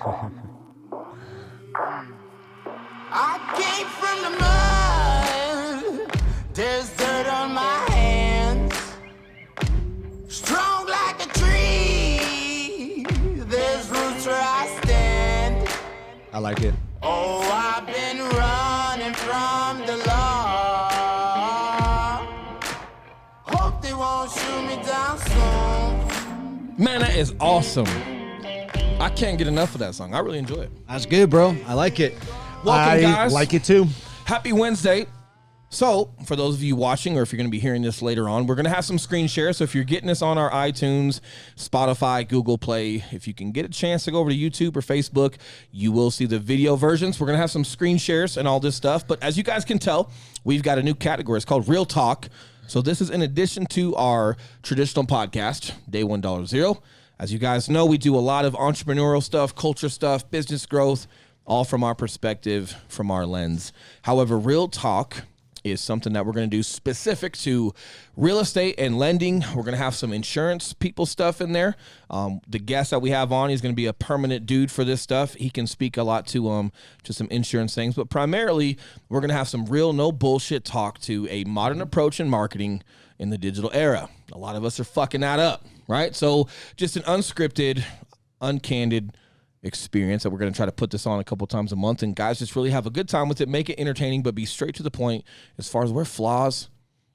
I came from the mud. There's dirt on my hands. Strong like a tree. There's roots where I stand. I like it. Oh, I've been running from the law. Hope they won't shoot me down soon. Man, that is awesome. I can't get enough of that song. I really enjoy it. That's good, bro. I like it. Welcome, guys. I like it too. Happy Wednesday. So, for those of you watching, or if you're going to be hearing this later on, we're going to have some screen share. So if you're getting us on our iTunes, Spotify, Google Play, if you can get a chance to go over to YouTube or Facebook, you will see the video versions. We're going to have some screen shares and all this stuff. But as you guys can tell, we've got a new category. It's called Real Talk. So this is in addition to our traditional podcast, Day $1 As you guys know, we do a lot of entrepreneurial stuff, culture stuff, business growth, all from our perspective, from our lens. However, Real Talk is something that we're going to do specific to real estate and lending. We're going to have some insurance people stuff in there. The guest that we have on, he's going to be a permanent dude for this stuff. He can speak a lot to some insurance things, but primarily we're going to have some real no bullshit talk to a modern approach in marketing in the digital era. A lot of us are fucking that up, right? So just an unscripted, uncandid experience that we're going to try to put this on a couple times a month, and guys just really have a good time with it, make it entertaining, but be straight to the point as far as where flaws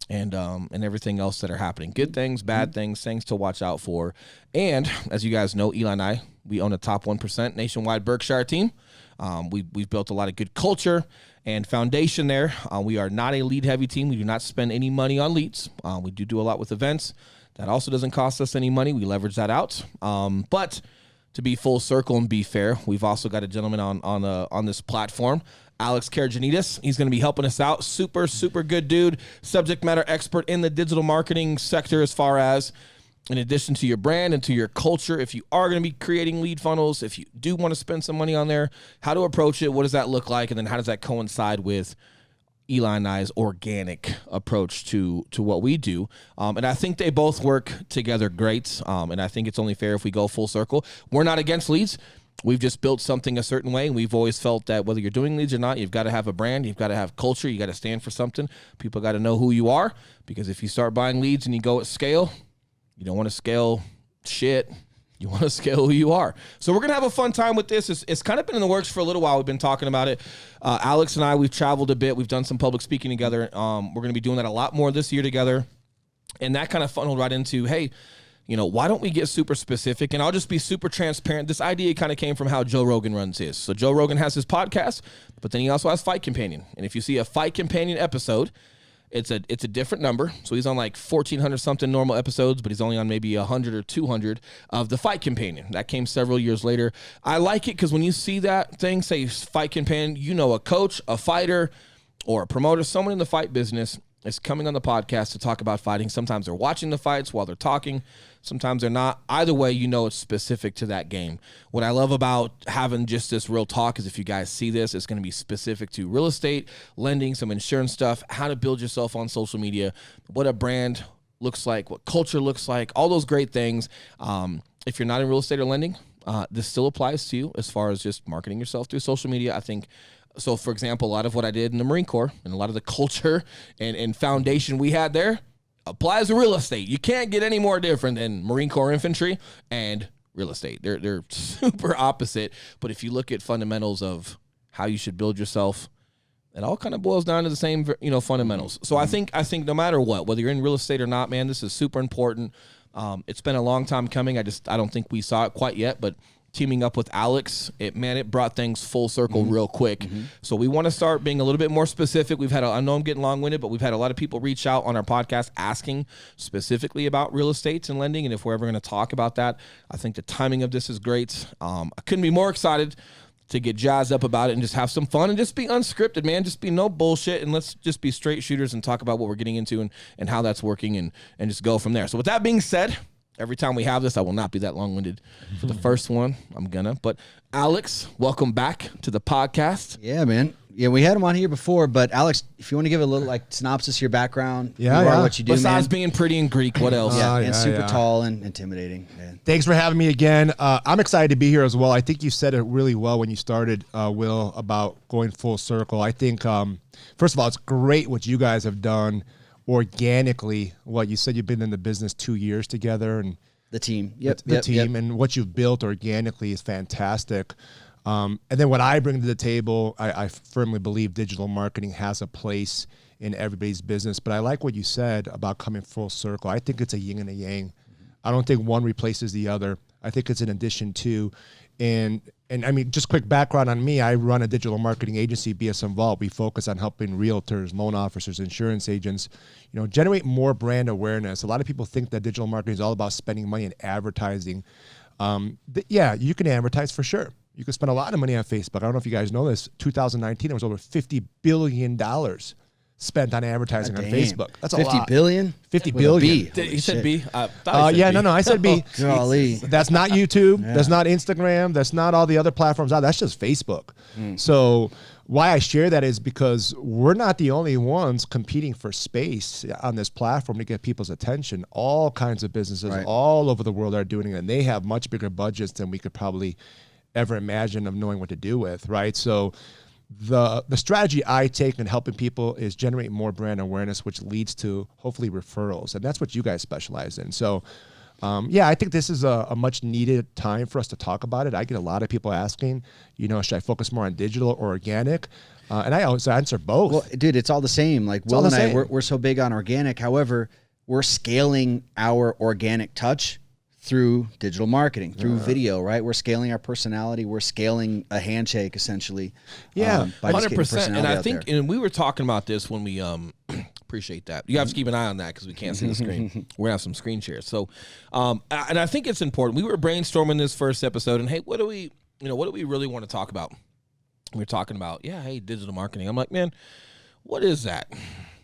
and everything else that are happening. Good things, bad things to watch out for. And as you guys know, Eli and I, we own a top 1% nationwide Berkshire team. We've built a lot of good culture and foundation there. We are not a lead heavy team. We do not spend any money on leads. We do a lot with events. That also doesn't cost us any money. We leverage that out. But to be full circle and be fair, we've also got a gentleman on this platform, Alex Karajanidis. He's going to be helping us out. Super good dude, subject matter expert in the digital marketing sector as far as, in addition to your brand and to your culture, if you are going to be creating lead funnels, if you do want to spend some money on there, how to approach it, what does that look like, and then how does that coincide with Eli and I's organic approach to what we do. And I think they both work together great. And I think it's only fair if we go full circle. We're not against leads. We've just built something a certain way. And we've always felt that whether you're doing leads or not, you've got to have a brand. You've got to have culture. You got to stand for something. People got to know who you are, because if you start buying leads and you go at scale, you don't want to scale shit. You want to scale who you are. So we're going to have a fun time with this. It's kind of been in the works for a little while. We've been talking about it. Alex and I, we've traveled a bit. We've done some public speaking together. We're going to be doing that a lot more this year together. And that kind of funneled right into, hey, why don't we get super specific? And I'll just be super transparent. This idea kind of came from how Joe Rogan runs his. So Joe Rogan has his podcast, but then he also has Fight Companion. And if you see a Fight Companion episode, it's a different number. So he's on like 1,400 something normal episodes, but he's only on maybe 100 or 200 of the Fight Companion. That came several years later. I like it because when you see that thing say Fight Companion, a coach, a fighter, or a promoter, someone in the fight business is coming on the podcast to talk about fighting. Sometimes they're watching the fights while they're talking. Sometimes they're not. Either way, it's specific to that game. What I love about having just this real talk is if you guys see this, it's going to be specific to real estate, lending, some insurance stuff, how to build yourself on social media, what a brand looks like, what culture looks like, all those great things. If you're not in real estate or lending, this still applies to you as far as just marketing yourself through social media. I think so. For example, a lot of what I did in the Marine Corps and a lot of the culture and foundation we had there applies to real estate. You can't get any more different than Marine Corps infantry and real estate. They're super opposite. But if you look at fundamentals of how you should build yourself, it all kind of boils down to the same, fundamentals. So I think no matter what, whether you're in real estate or not, man, this is super important. It's been a long time coming. I don't think we saw it quite yet, but teaming up with Alex, it brought things full circle real quick. So we want to start being a little bit more specific. I know I'm getting long-winded, but we've had a lot of people reach out on our podcast asking specifically about real estate and lending, and if we're ever going to talk about that. I think the timing of this is great. I couldn't be more excited to get jazzed up about it and just have some fun and just be unscripted, man. Just be no bullshit, and let's just be straight shooters and talk about what we're getting into and how that's working and just go from there. So with that being said, every time we have this, I will not be that long-winded for the first one. But Alex, welcome back to the podcast. Yeah, man. Yeah, we had him on here before, but Alex, if you want to give a little like synopsis of your background, Yeah, who are, yeah. what you do, Besides man. being pretty in Greek, what else? Yeah, Oh, and yeah, super yeah. tall and intimidating. Man. Thanks for having me again. I'm excited to be here as well. I think you said it really well when you started, Will, about going full circle. I think, first of all, it's great what you guys have done organically. What you said, you've been in the business 2 years together, and The team. Yep. the team and what you've built organically is fantastic. And then what I bring to the table, I firmly believe digital marketing has a place in everybody's business. But I like what you said about coming full circle. I think it's a yin and a yang. I don't think one replaces the other. I think it's an addition to. And I mean, just quick background on me. I run a digital marketing agency, BSM Vault. We focus on helping realtors, loan officers, insurance agents, generate more brand awareness. A lot of people think that digital marketing is all about spending money in advertising. Yeah, you can advertise for sure. You can spend a lot of money on Facebook. I don't know if you guys know this. 2019, there was over $50 billion spent on advertising on Facebook. That's a lot. 50 billion? 50 With a billion. B. He said B. I thought he said B. No, I said B. Golly. That's not YouTube. That's not Instagram. That's not all the other platforms out. That's just Facebook. So why I share that is because we're not the only ones competing for space on this platform to get people's attention. All kinds of businesses all over the world are doing it, and they have much bigger budgets than we could probably ever imagine of knowing what to do with, right? So the strategy I take in helping people is generate more brand awareness, which leads to hopefully referrals. And that's what you guys specialize in. So I think this is a much needed time for us to talk about it. I get a lot of people asking, should I focus more on digital or organic? And I always answer both. Well, dude, it's all the same. Like Will and I, we're so big on organic. However, we're scaling our organic touch through digital marketing, through video, right? We're scaling our personality. We're scaling a handshake, essentially. Yeah, by just getting 100%. And personality I out think, there. and we were talking about this when we appreciate that. You have to keep an eye on that because we can't see the screen. We're gonna have some screen shares. So, and I think it's important. We were brainstorming this first episode, and hey, what do we really want to talk about? We were talking about, hey, digital marketing. I'm like, man, what is that?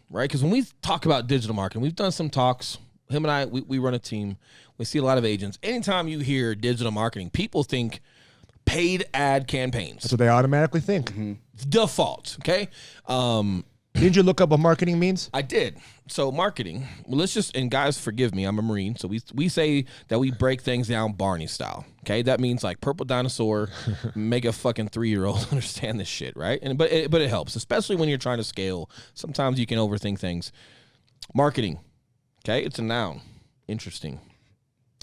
Right? Because when we talk about digital marketing, we've done some talks. Him and I, we run a team. We see a lot of agents. Anytime you hear digital marketing, people think paid ad campaigns. That's what they automatically think. Default, okay? Didn't you look up what marketing means? I did. So marketing, well, and guys, forgive me, I'm a Marine. So we say that we break things down Barney style, okay? That means like purple dinosaur, make a fucking 3-year-old understand this shit, right? But it helps, especially when you're trying to scale. Sometimes you can overthink things. Marketing, okay? It's a noun. Interesting.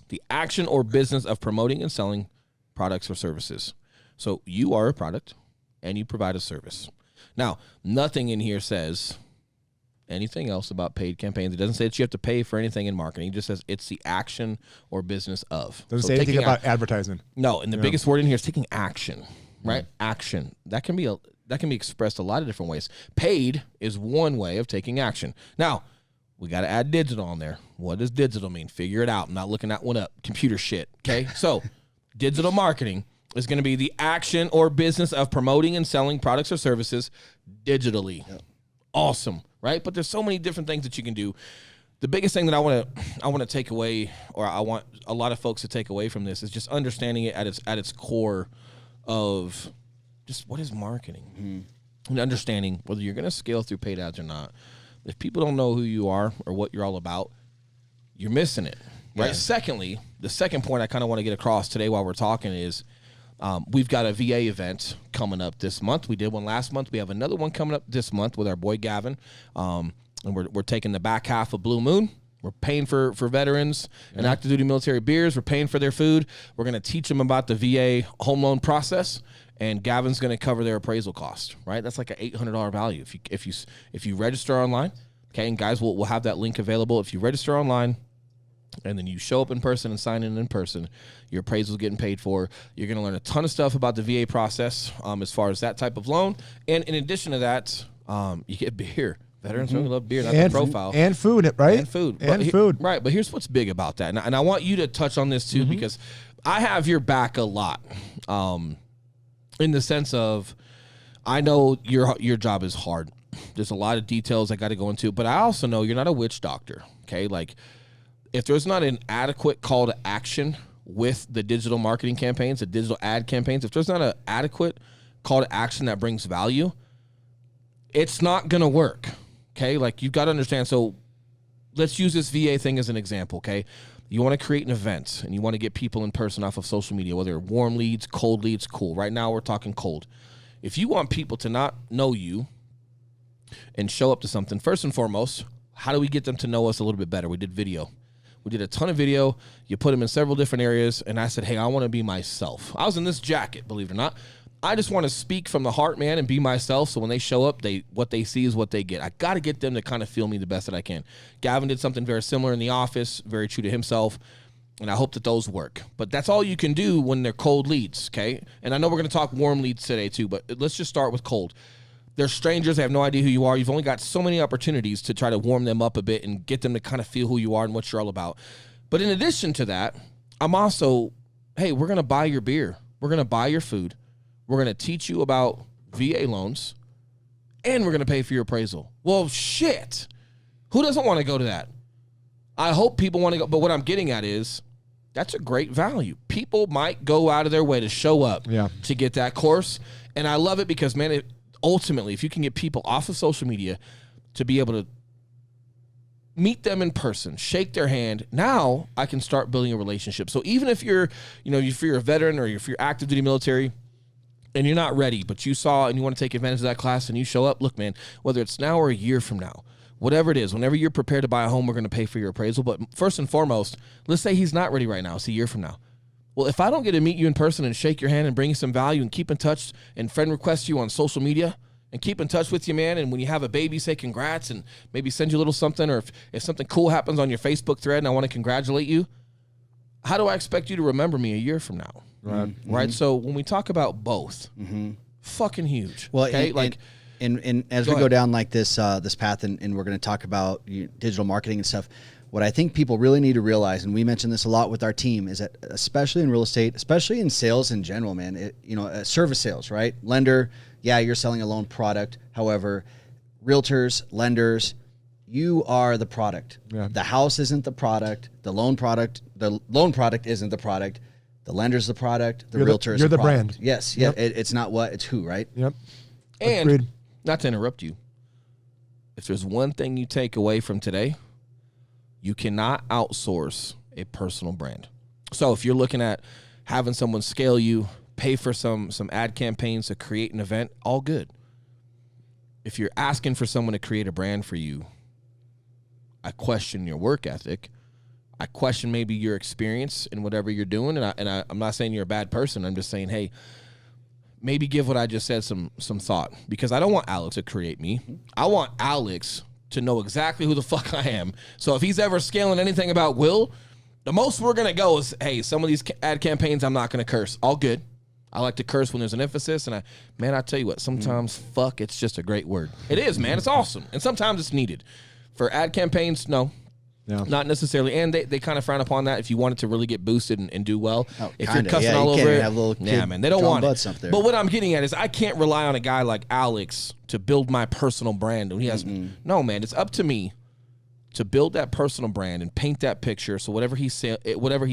The action or business of promoting and selling products or services. So you are a product and you provide a service. Now, nothing in here says anything else about paid campaigns. It doesn't say that you have to pay for anything in marketing. It just says it's the action or business of. Doesn't say anything about advertising. No, and the biggest word in here is taking action, right? Action. That can be expressed a lot of different ways. Paid is one way of taking action. Now, we got to add digital on there. What does digital mean? Figure it out. I'm not looking that one up. Computer shit, okay? So digital marketing is going to be the action or business of promoting and selling products or services digitally. Yep. Awesome, right? But there's so many different things that you can do. The biggest thing that I want to take away, or I want a lot of folks to take away from this, is just understanding it at its core of just what is marketing and understanding whether you're going to scale through paid ads or not. If people don't know who you are or what you're all about, you're missing it, right? Yeah. Secondly, the second point I kind of want to get across today while we're talking is we've got a VA event coming up this month. We did one last month. We have another one coming up this month with our boy Gavin, and we're taking the back half of Blue Moon. We're paying for veterans and active duty military beers. We're paying for their food. We're going to teach them about the VA home loan process. And Gavin's going to cover their appraisal cost, right? That's like an $800 value if you register online. Okay, and guys, we'll have that link available. If you register online, and then you show up in person and sign in person, your appraisal is getting paid for. You're going to learn a ton of stuff about the VA process as far as that type of loan. And in addition to that, you get beer. Veterans really love beer, not the profile. And food, right? And food. Food. Right, but here's what's big about that. And I want you to touch on this too, because I have your back a lot. In the sense of, I know your job is hard. There's a lot of details I got to go into, but I also know you're not a witch doctor, okay? Like, if there's not an adequate call to action with the digital marketing campaigns, the digital ad campaigns, if there's not an adequate call to action that brings value, It's not going to work. Okay. Like you've got to understand. So let's use this VA thing as an example. Okay. You want to create an event and you want to get people in person off of social media, whether warm leads, cold leads, cool. Right now we're talking cold. If you want people to not know you and show up to something, first and foremost, how do we get them to know us a little bit better? We did video. We did a ton of video. You put them in several different areas. And I said, hey, I want to be myself. I was in this jacket, believe it or not. I just want to speak from the heart, man, and be myself. So when they show up, what they see is what they get. I got to get them to kind of feel me the best that I can. Gavin did something very similar in the office, very true to himself. And I hope that those work. But that's all you can do when they're cold leads, okay? And I know we're going to talk warm leads today too, but let's just start with cold. They're strangers. They have no idea who you are. You've only got so many opportunities to try to warm them up a bit and get them to kind of feel who you are and what you're all about. But in addition to that, I'm also, hey, we're going to buy your beer. We're going to buy your food. We're going to teach you about VA loans, and we're going to pay for your appraisal. Well, shit. Who doesn't want to go to that? I hope people want to go. But what I'm getting at is that's a great value. People might go out of their way to show up to get that course. And I love it because, man, ultimately, if you can get people off of social media to be able to meet them in person, shake their hand, now I can start building a relationship. So even if you're a veteran or if you're active duty military, and you're not ready, but you saw and you want to take advantage of that class and you show up, look, man, whether it's now or a year from now, whatever it is, whenever you're prepared to buy a home, we're going to pay for your appraisal. But first and foremost, let's say he's not ready right now. It's a year from now. Well, if I don't get to meet you in person and shake your hand and bring you some value and keep in touch and friend request you on social media and keep in touch with you, man, and when you have a baby, say congrats and maybe send you a little something, or if something cool happens on your Facebook thread and I want to congratulate you, how do I expect you to remember me a year from now? Right. Mm-hmm. Right. So when we talk about both, fucking huge. Well, okay? and as we go down like this path, and we're going to talk about digital marketing and stuff, what I think people really need to realize, and we mention this a lot with our team, is that especially in real estate, especially in sales in general, man, service sales, right? Lender, yeah, you're selling a loan product. However, realtors, lenders, you are the product. Yeah. The house isn't the product. The loan product isn't the product. The lender's the product. The realtor is the product. You're the brand. Yes. Yep. Yeah. It's not what, it's who, right? Yep. And agreed. Not to interrupt you, if there's one thing you take away from today, you cannot outsource a personal brand. So if you're looking at having someone scale you, pay for some ad campaigns to create an event, all good. If you're asking for someone to create a brand for you, I question your work ethic. I question maybe your experience in whatever you're doing. And I'm not saying you're a bad person. I'm just saying, hey, maybe give what I just said some thought, because I don't want Alex to create me. I want Alex to know exactly who the fuck I am. So if he's ever scaling anything about Will, the most we're going to go is, hey, some of these ad campaigns, I'm not going to curse. All good. I like to curse when there's an emphasis. And I tell you what, sometimes fuck, it's just a great word. It is, man. It's awesome. And sometimes it's needed. For ad campaigns, no. Yeah. Not necessarily, and they kind of frown upon that if you want it to really get boosted and do well. Oh, if you're cussing all over it, man, they don't want it. But what I'm getting at is I can't rely on a guy like Alex to build my personal brand. He has no, man. It's up to me to build that personal brand and paint that picture. So whatever he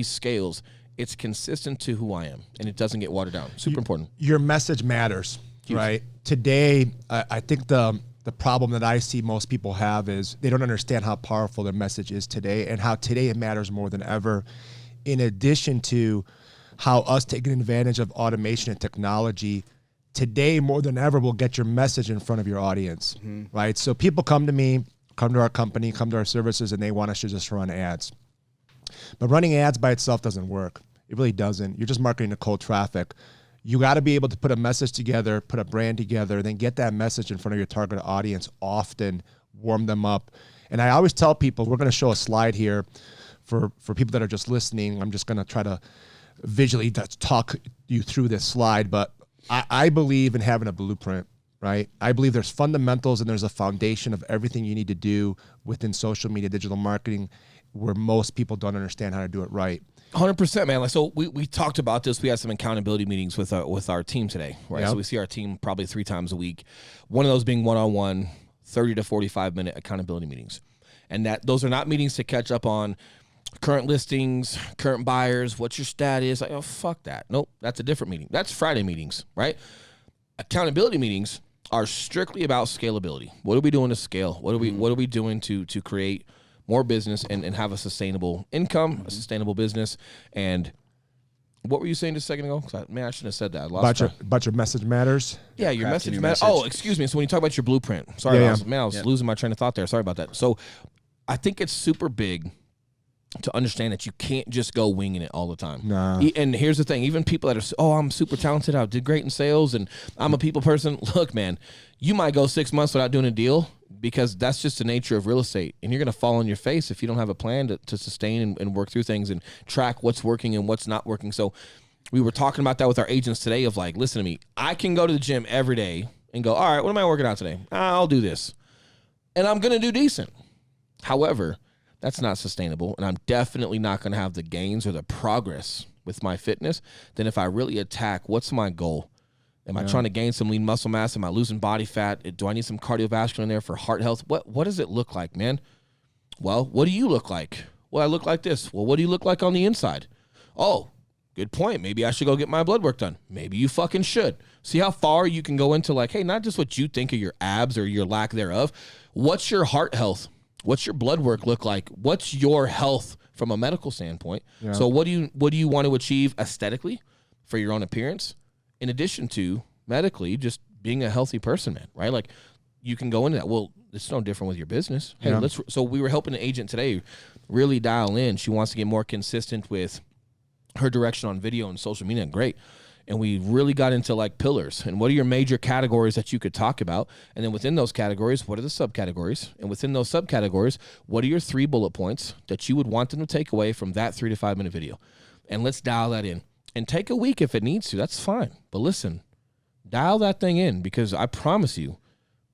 scales, it's consistent to who I am, and it doesn't get watered down. Super important. Your message matters, right? Today, I think the problem that I see most people have is they don't understand how powerful their message is today, and how today it matters more than ever. In addition to how us taking advantage of automation and technology today more than ever will get your message in front of your audience, right? So people come to me, come to our company, come to our services, and they want us to just run ads. But running ads by itself doesn't work. It really doesn't. You're just marketing to cold traffic. You got to be able to put a message together, put a brand together, then get that message in front of your target audience often, warm them up. And I always tell people, we're going to show a slide here for people that are just listening. I'm just going to try to visually talk you through this slide, but I believe in having a blueprint, right? I believe there's fundamentals and there's a foundation of everything you need to do within social media, digital marketing, where most people don't understand how to do it right. 100%, man. Like, so we talked about this. We had some accountability meetings with our team today, right? Yep. So we see our team probably 3 times a week. One of those being one-on-one, 30 to 45-minute accountability meetings. And those are not meetings to catch up on current listings, current buyers, what's your status. Like, oh, fuck that. Nope, that's a different meeting. That's Friday meetings, right? Accountability meetings are strictly about scalability. What are we doing to scale? What are we doing to create more business and have a sustainable income, a sustainable business? And what were you saying just a second ago? I shouldn't have said that. I lost about your message matters. Yeah, your message matters. Oh, excuse me. So when you talk about your blueprint, sorry, I was losing my train of thought there. Sorry about that. So I think it's super big to understand that you can't just go winging it all the time. Nah. And here's the thing. Even people that are, I'm super talented. I did great in sales and I'm a people person. Look, man, you might go 6 months without doing a deal because that's just the nature of real estate. And you're going to fall on your face if you don't have a plan to sustain and work through things and track what's working and what's not working. So we were talking about that with our agents today of like, listen to me. I can go to the gym every day and go, all right, what am I working out today? I'll do this. And I'm going to do decent. However, that's not sustainable, and I'm definitely not going to have the gains or the progress with my fitness than if I really attack what's my goal. Am I trying to gain some lean muscle mass? Am I losing body fat? Do I need some cardiovascular in there for heart health? What does it look like, man? Well, what do you look like? Well, I look like this. Well, what do you look like on the inside? Oh, good point. Maybe I should go get my blood work done. Maybe you fucking should. See how far you can go into like, hey, not just what you think of your abs or your lack thereof. What's your heart health? What's your blood work look like? What's your health from a medical standpoint? Yeah. So what do you want to achieve aesthetically for your own appearance? In addition to medically, just being a healthy person, man, right? Like you can go into that. Well, it's no different with your business. Hey, so we were helping an agent today really dial in. She wants to get more consistent with her direction on video and social media. Great. And we really got into like pillars and what are your major categories that you could talk about? And then within those categories, what are the subcategories? And within those subcategories, what are your 3 bullet points that you would want them to take away from that 3 to 5 minute video? And let's dial that in and take a week if it needs to. That's fine. But listen, dial that thing in because I promise you,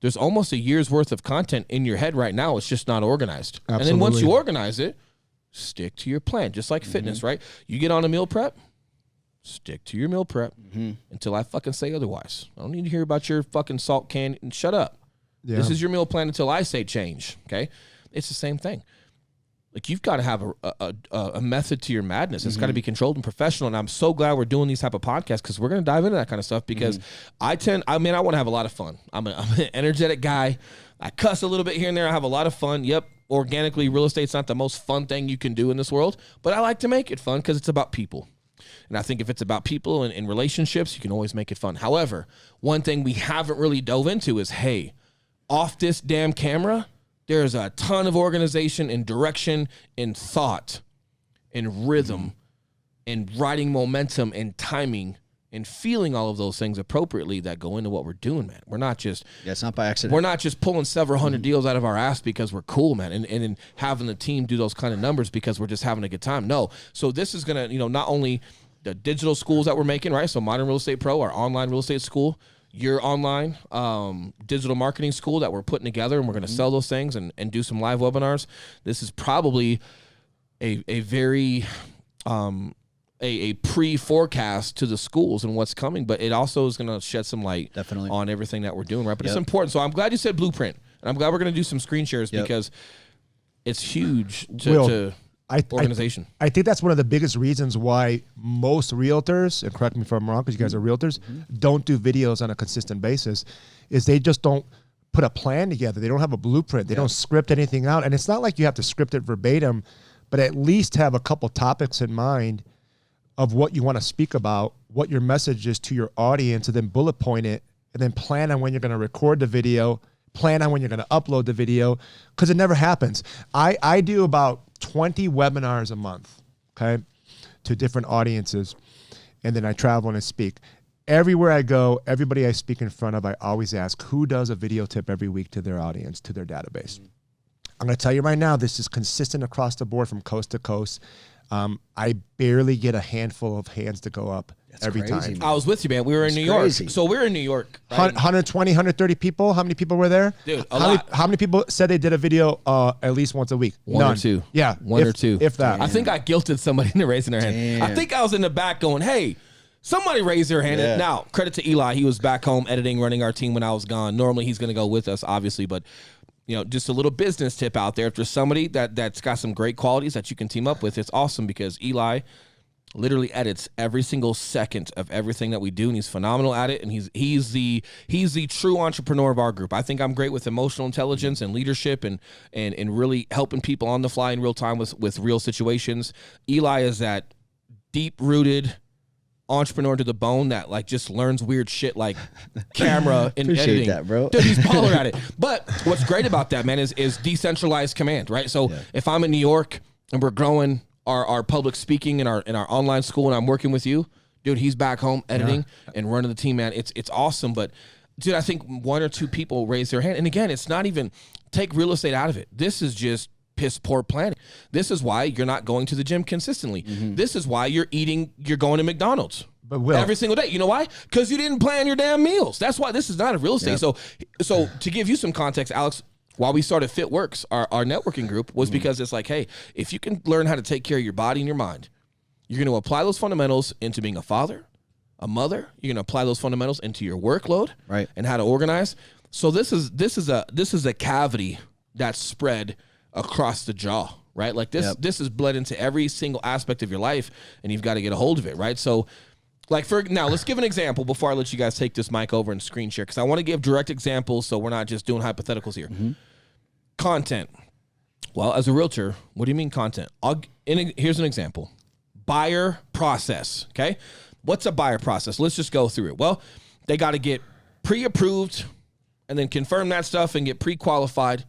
there's almost a year's worth of content in your head right now. It's just not organized. Absolutely. And then once you organize it, stick to your plan, just like fitness, right? You get on a meal prep. Stick to your meal prep until I fucking say otherwise. I don't need to hear about your fucking salt can and shut up. Yeah. This is your meal plan until I say change, okay? It's the same thing. Like you've got to have a method to your madness. It's got to be controlled and professional. And I'm so glad we're doing these type of podcasts because we're going to dive into that kind of stuff because I want to have a lot of fun. I'm an energetic guy. I cuss a little bit here and there. I have a lot of fun. Yep. Organically, real estate's not the most fun thing you can do in this world, but I like to make it fun because it's about people. And I think if it's about people and relationships, you can always make it fun. However, one thing we haven't really dove into is, hey, off this damn camera, there's a ton of organization and direction and thought and rhythm and writing momentum and timing and feeling all of those things appropriately that go into what we're doing, man. We're not just... Yeah, it's not by accident. We're not just pulling several hundred deals out of our ass because we're cool, man, and having the team do those kind of numbers because we're just having a good time. No. So this is going to, not only the digital schools that we're making, right? So Modern Real Estate Pro, our online real estate school, your online digital marketing school that we're putting together, and we're going to sell those things and do some live webinars. This is probably a very... a pre-forecast to the schools and what's coming, but it also is going to shed some light on everything that we're doing, right? But it's important. So I'm glad you said blueprint, and I'm glad we're going to do some screen shares because it's huge to organization. I think that's one of the biggest reasons why most realtors, and correct me if I'm wrong because you guys are realtors, don't do videos on a consistent basis, is they just don't put a plan together. They don't have a blueprint. They don't script anything out. And it's not like you have to script it verbatim, but at least have a couple topics in mind of what you want to speak about, what your message is to your audience, and then bullet point it, and then plan on when you're going to record the video, plan on when you're going to upload the video, because it never happens. I do about 20 webinars a month, okay, to different audiences, and then I travel and I speak. Everywhere I go, everybody I speak in front of, I always ask, who does a video tip every week to their audience, to their database? I'm going to tell you right now, this is consistent across the board from coast to coast. I barely get a handful of hands to go up every time. I was with you, man. We were in New York. So we were in New York. Right? 120, 130 people. How many people were there? Dude, how many people said they did a video at least once a week? One or two. Yeah. One or two. If that. Damn. I think I guilted somebody into raising their hand. Damn. I think I was in the back going, hey, somebody raise their hand. Yeah. Now, credit to Eli. He was back home editing, running our team when I was gone. Normally, he's going to go with us, obviously, but just a little business tip out there. If there's somebody that's got some great qualities that you can team up with, it's awesome because Eli literally edits every single second of everything that we do, and he's phenomenal at it. And he's the true entrepreneur of our group. I think I'm great with emotional intelligence and leadership and really helping people on the fly in real time with real situations. Eli is that deep rooted entrepreneur to the bone that like just learns weird shit like camera and Appreciate editing. that, bro. Dude, he's baller at it. But what's great about that, man, is decentralized command, right? So if I'm in New York and we're growing our public speaking in our online school and I'm working with you, dude, he's back home editing and running the team, man. It's awesome. But dude, I think one or two people raise their hand. And again, it's not even take real estate out of it. This is just piss poor planning. This is why you're not going to the gym consistently. This is why you're going to McDonald's every single day. You know why? Because you didn't plan your damn meals. That's why this is not a real estate. So to give you some context, Alex, why we started FitWorks, our networking group, was because it's like, hey, if you can learn how to take care of your body and your mind, you're going to apply those fundamentals into being a father, a mother. You're going to apply those fundamentals into your workload, right, and how to organize. So this is a cavity that's spread across the jaw, right? Like this is bled into every single aspect of your life, and you've got to get a hold of it, right? So like now let's give an example before I let you guys take this mic over and screen share, because I want to give direct examples so we're not just doing hypotheticals here. Content. Well, as a realtor, what do you mean content? Here's an example. Buyer process, okay? What's a buyer process? Let's just go through it. Well, they got to get pre-approved and then confirm that stuff and get pre-qualified.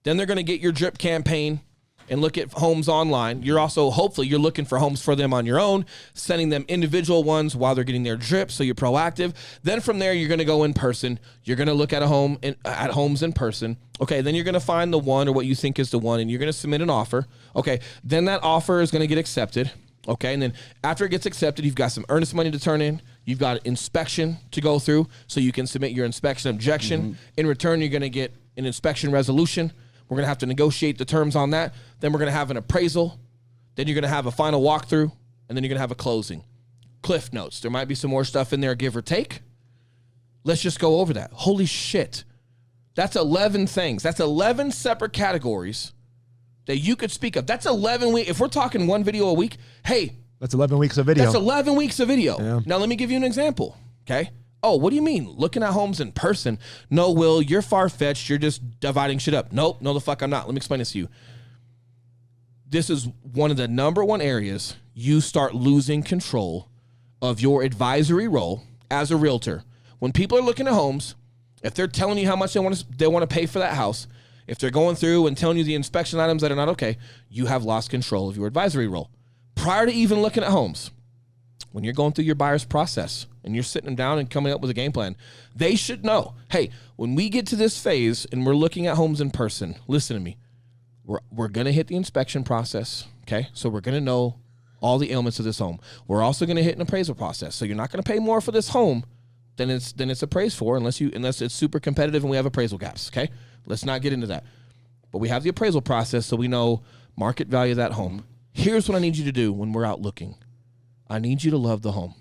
Then they're going to get your drip campaign and look at homes online. You're also, hopefully, you're looking for homes for them on your own, sending them individual ones while they're getting their drip, so you're proactive. Then from there, you're going to go in person. You're going to look at at homes in person. Okay, then you're going to find the one or what you think is the one, and you're going to submit an offer. Okay, then that offer is going to get accepted. Okay, and then after it gets accepted, you've got some earnest money to turn in. You've got an inspection to go through, so you can submit your inspection objection. In return, you're going to get an inspection resolution. We're going to have to negotiate the terms on that. Then we're going to have an appraisal. Then you're going to have a final walkthrough. And then you're going to have a closing. Cliff notes. There might be some more stuff in there, give or take. Let's just go over that. Holy shit. That's 11 things. That's 11 separate categories that you could speak of. That's 11 weeks. If we're talking one video a week, hey. That's 11 weeks of video. That's 11 weeks of video. Yeah. Now, let me give you an example. Okay. Oh, what do you mean? Looking at homes in person? No, Will, you're far-fetched. You're just dividing shit up. Nope, no the fuck I'm not. Let me explain this to you. This is one of the number one areas you start losing control of your advisory role as a realtor. When people are looking at homes, if they're telling you how much they want to pay for that house, if they're going through and telling you the inspection items that are not okay, you have lost control of your advisory role. Prior to even looking at homes, when you're going through your buyer's process and you're sitting them down and coming up with a game plan, they should know, hey, when we get to this phase and we're looking at homes in person, listen to me, we're going to hit the inspection process, okay? So we're going to know all the ailments of this home. We're also going to hit an appraisal process. So you're not going to pay more for this home than it's appraised for unless it's super competitive and we have appraisal gaps, okay? Let's not get into that. But we have the appraisal process so we know market value of that home. Here's what I need you to do when we're out looking. I need you to love the home.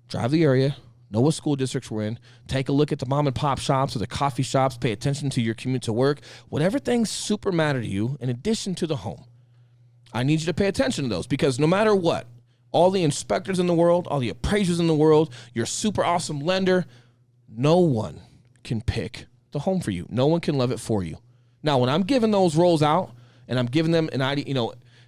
Drive the area, know what school districts we're in, take a look at the mom and pop shops or the coffee shops, pay attention to your commute to work, whatever things super matter to you in addition to the home. I need you to pay attention to those because no matter what, all the inspectors in the world, all the appraisers in the world, your super awesome lender, no one can pick the home for you. No one can love it for you. Now, when I'm giving those roles out and I'm giving them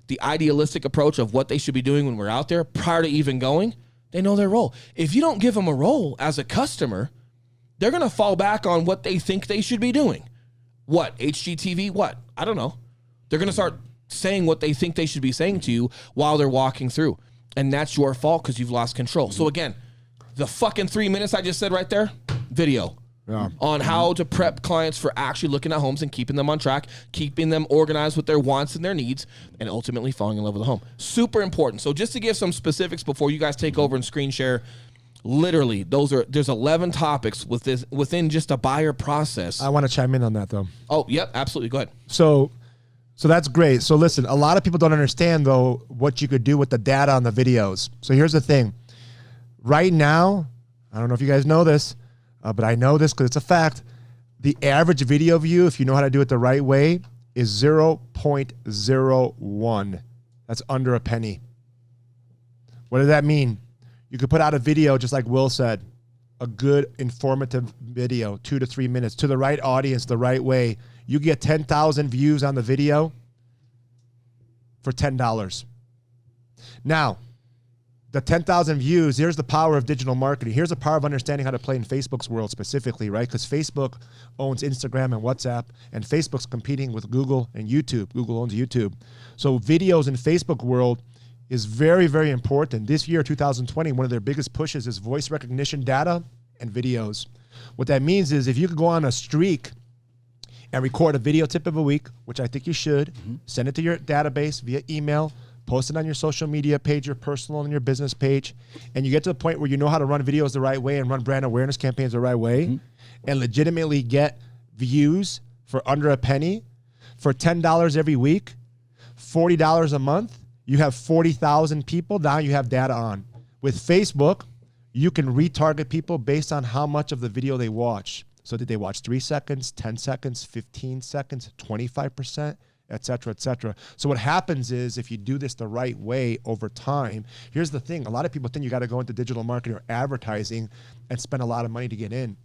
the idealistic approach of what they should be doing when we're out there prior to even going, they know their role. If you don't give them a role as a customer, they're going to fall back on what they think they should be doing. What? HGTV? What? I don't know. They're going to start saying what they think they should be saying to you while they're walking through. And that's your fault because you've lost control. So again, the fucking 3 minutes I just said right there, video. On how to prep clients for actually looking at homes and keeping them on track, keeping them organized with their wants and their needs, and ultimately falling in love with the home. Super important. So just to give some specifics before you guys take over and screen share, literally, there's 11 topics within just a buyer process. I want to chime in on that though. Oh, yep, absolutely. Go ahead. So that's great. So listen, a lot of people don't understand though what you could do with the data on the videos. So here's the thing. Right now, I don't know if you guys know this, but I know this because it's a fact. The average video view, if you know how to do it the right way, is 0.01. That's under a penny. What does that mean? You could put out a video, just like Will said, a good informative video, 2 to 3 minutes, to the right audience, the right way. You get 10,000 views on the video for $10. Now, the 10,000 views, here's the power of digital marketing. Here's the power of understanding how to play in Facebook's world specifically, right? Because Facebook owns Instagram and WhatsApp, and Facebook's competing with Google and YouTube. Google owns YouTube. So videos in Facebook world is very, very important. This year, 2020, one of their biggest pushes is voice recognition data and videos. What that means is if you could go on a streak and record a video tip of a week, which I think you should, send it to your database via email, post it on your social media page, your personal and your business page, and you get to the point where you know how to run videos the right way and run brand awareness campaigns the right way, and legitimately get views for under a penny, for $10 every week, $40 a month, you have 40,000 people. Now you have data on. With Facebook, you can retarget people based on how much of the video they watch. So did they watch 3 seconds, 10 seconds, 15 seconds, 25%? Et cetera, et cetera. So what happens is if you do this the right way over time, here's the thing. A lot of people think you got to go into digital marketing or advertising and spend a lot of money to get in,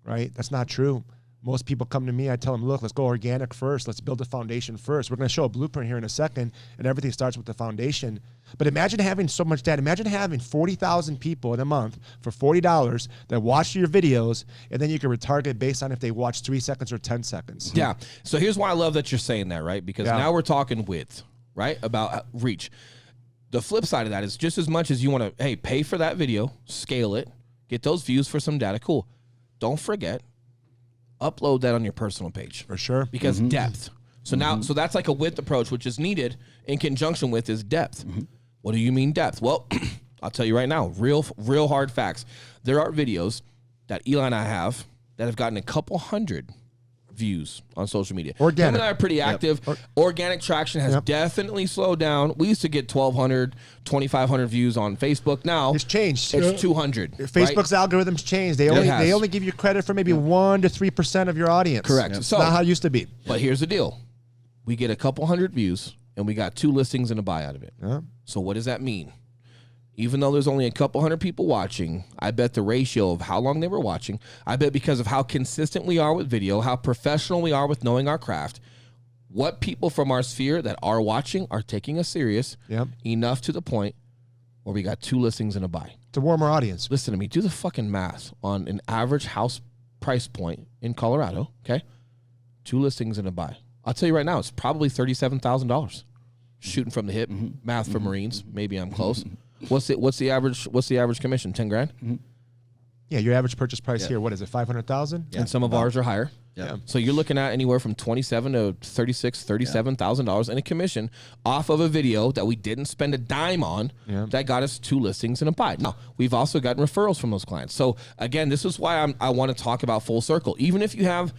right? That's not true. Most people come to me, I tell them, look, let's go organic first. Let's build a foundation first. We're going to show a blueprint here in a second, and everything starts with the foundation. But imagine having so much data. Imagine having 40,000 people in a month for $40 that watch your videos, and then you can retarget based on if they watch 3 seconds or 10 seconds. Yeah. So here's why I love that you're saying that, right? Because now we're talking width, right? About reach. The flip side of that is just as much as you want to, hey, pay for that video, scale it, get those views for some data. Cool. Don't forget, upload that on your personal page. For sure. Because depth. So now, so that's like a width approach, which is needed in conjunction with is depth. What do you mean depth? Well, I'll tell you right now, real hard facts. There are videos that Eli and I have that have gotten a couple hundred views on social media. Organic. Him and I are pretty active. Organic traction has definitely slowed down. We used to get 1,200, 2,500 views on Facebook. Now it's changed. It's 200. Facebook's algorithms changed. They only give you credit for maybe 1 to 3% of your audience. Correct. It's So not how it used to be. But here's the deal. We get a couple hundred views and we got 2 listings and a buy out of it. Yeah. So what does that mean? Even though there's only a couple hundred people watching, I bet the ratio of how long they were watching, I bet because of how consistent we are with video, how professional we are with knowing our craft, what people from our sphere that are watching are taking us serious enough to the point where we got 2 listings and a buy. It's a warmer audience. Listen to me. Do the fucking math on an average house price point in Colorado, okay? 2 listings and a buy. I'll tell you right now, it's probably $37,000. Shooting from the hip, math for Marines. Maybe I'm close. What's the average commission? 10 grand? Yeah, your average purchase price here, what is it, 500,000? And some of ours are higher. Yeah. So you're looking at anywhere from $27,000 to $37,000 in a commission off of a video that we didn't spend a dime on that got us 2 listings and a buy. Now, we've also gotten referrals from those clients. So again, this is why I want to talk about full circle. Even if you have,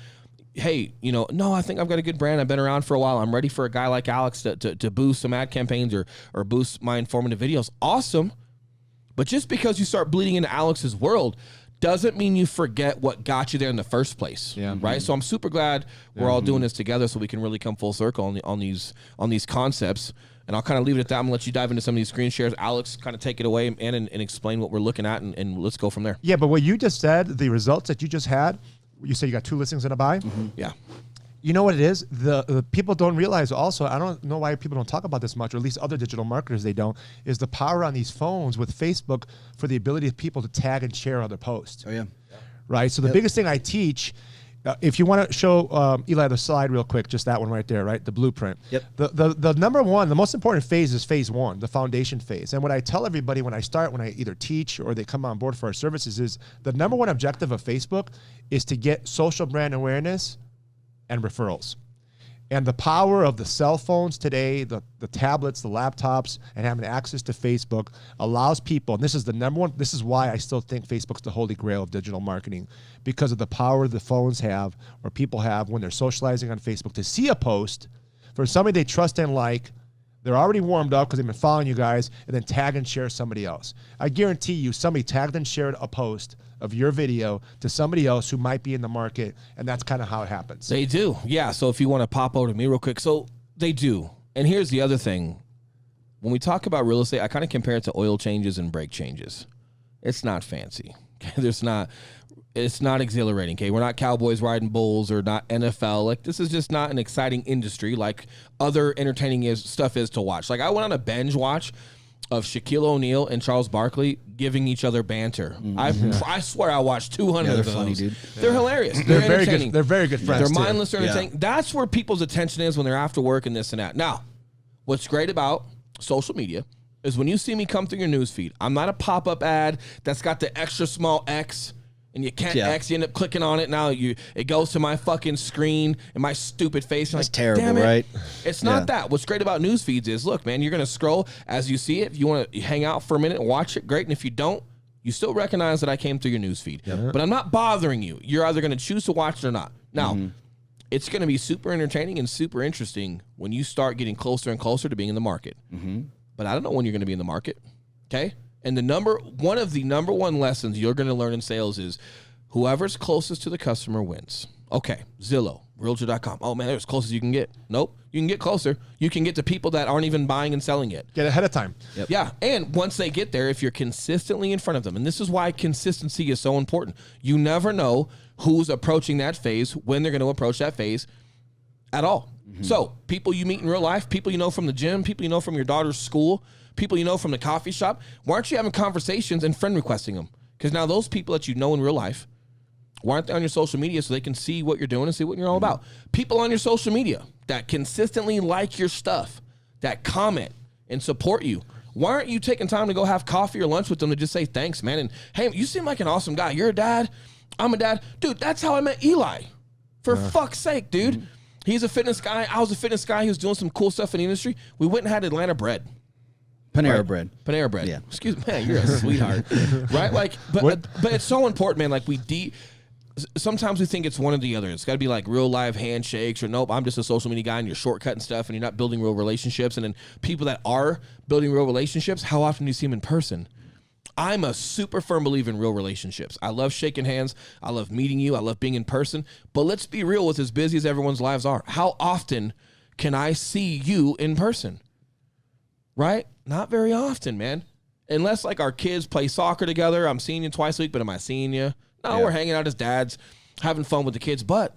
hey, no, I think I've got a good brand. I've been around for a while. I'm ready for a guy like Alex to boost some ad campaigns or boost my informative videos. Awesome. But just because you start bleeding into Alex's world doesn't mean you forget what got you there in the first place. Yeah. Right. So I'm super glad we're all doing this together so we can really come full circle on these concepts. And I'll kind of leave it at that. I'm gonna let you dive into some of these screen shares. Alex, kind of take it away and explain what we're looking at and let's go from there. Yeah, but what you just said, the results that you just had, you said you got 2 listings and a buy? Yeah. You know what it is? The people don't realize also, I don't know why people don't talk about this much, or at least other digital marketers, they don't, is the power on these phones with Facebook for the ability of people to tag and share other posts. Oh, yeah. Right? So the biggest thing I teach, if you want to show Eli the slide real quick, just that one right there, right? The blueprint. Yep. The number one, the most important phase is phase 1, the foundation phase. And what I tell everybody when I either teach or they come on board for our services is the number one objective of Facebook is to get social brand awareness and referrals. And the power of the cell phones today, the tablets, the laptops, and having access to Facebook allows people, and this is the number one, this is why I still think Facebook's the holy grail of digital marketing, because of the power the phones have, or people have when they're socializing on Facebook, to see a post for somebody they trust and like. They're already warmed up because they've been following you guys, and then tag and share somebody else. I guarantee you somebody tagged and shared a post of your video to somebody else who might be in the market, and that's kind of how it happens. They do. Yeah, so if you want to pop over to me real quick. So they do. And here's the other thing. when we talk about real estate, I kind of compare it to oil changes and brake changes. It's not fancy. Okay? It's not exhilarating. Okay, we're not cowboys riding bulls or not NFL. Like, this is just not an exciting industry like other entertaining stuff is to watch. Like, I went on a binge watch of Shaquille O'Neal and Charles Barkley giving each other banter. I swear I watched 200 of those. Funny, dude. They're hilarious. They're very entertaining. good. They're very good friends. They're mindless. They're entertaining. That's where people's attention is when they're after work and this and that. Now, what's great about social media is when you see me come through your news feed, I'm not a pop-up ad that's got the extra small X and you can't X, you end up clicking on it. Now it goes to my fucking screen and my stupid face. That's like, terrible, damn it. right? It's not that. What's great about news feeds is, look, man, you're going to scroll as you see it. If you want to hang out for a minute and watch it, great. And if you don't, you still recognize that I came through your news feed. Yep. But I'm not bothering you. You're either going to choose to watch it or not. Now, it's going to be super entertaining and super interesting when you start getting closer and closer to being in the market. But I don't know when you're going to be in the market, okay? And one of the number one lessons you're going to learn in sales is whoever's closest to the customer wins. Okay, Zillow, Realtor.com. Oh, man, they're as close as you can get. Nope, you can get closer. You can get to people that aren't even buying and selling yet. Get ahead of time. Yep. Yeah, and once they get there, if you're consistently in front of them, and this is why consistency is so important. You never know who's approaching that phase, when they're going to approach that phase at all. So people you meet in real life, people you know from the gym, people you know from your daughter's school, people you know from the coffee shop, why aren't you having conversations and friend requesting them? Because now those people that you know in real life, why aren't they on your social media so they can see what you're doing and see what you're all about? People on your social media that consistently like your stuff, that comment and support you. Why aren't you taking time to go have coffee or lunch with them to just say thanks, man? And hey, you seem like an awesome guy. You're a dad. I'm a dad. Dude, that's how I met Eli. For fuck's sake, dude. He's a fitness guy. I was a fitness guy. He was doing some cool stuff in the industry. We went and had Atlanta bread. Panera bread. Panera bread. Yeah. Excuse me, man, you're a sweetheart. Right? Like, but it's so important, man. Like, sometimes we think it's one or the other. It's got to be like real live handshakes, or nope, I'm just a social media guy and you're shortcutting stuff and you're not building real relationships. And then people that are building real relationships, how often do you see them in person? I'm a super firm believer in real relationships. I love shaking hands. I love meeting you. I love being in person. But let's be real, with as busy as everyone's lives are, how often can I see you in person? Right? Not very often, man. Unless like our kids play soccer together. I'm seeing you twice a week, but am I seeing you? No, we're hanging out as dads, having fun with the kids. But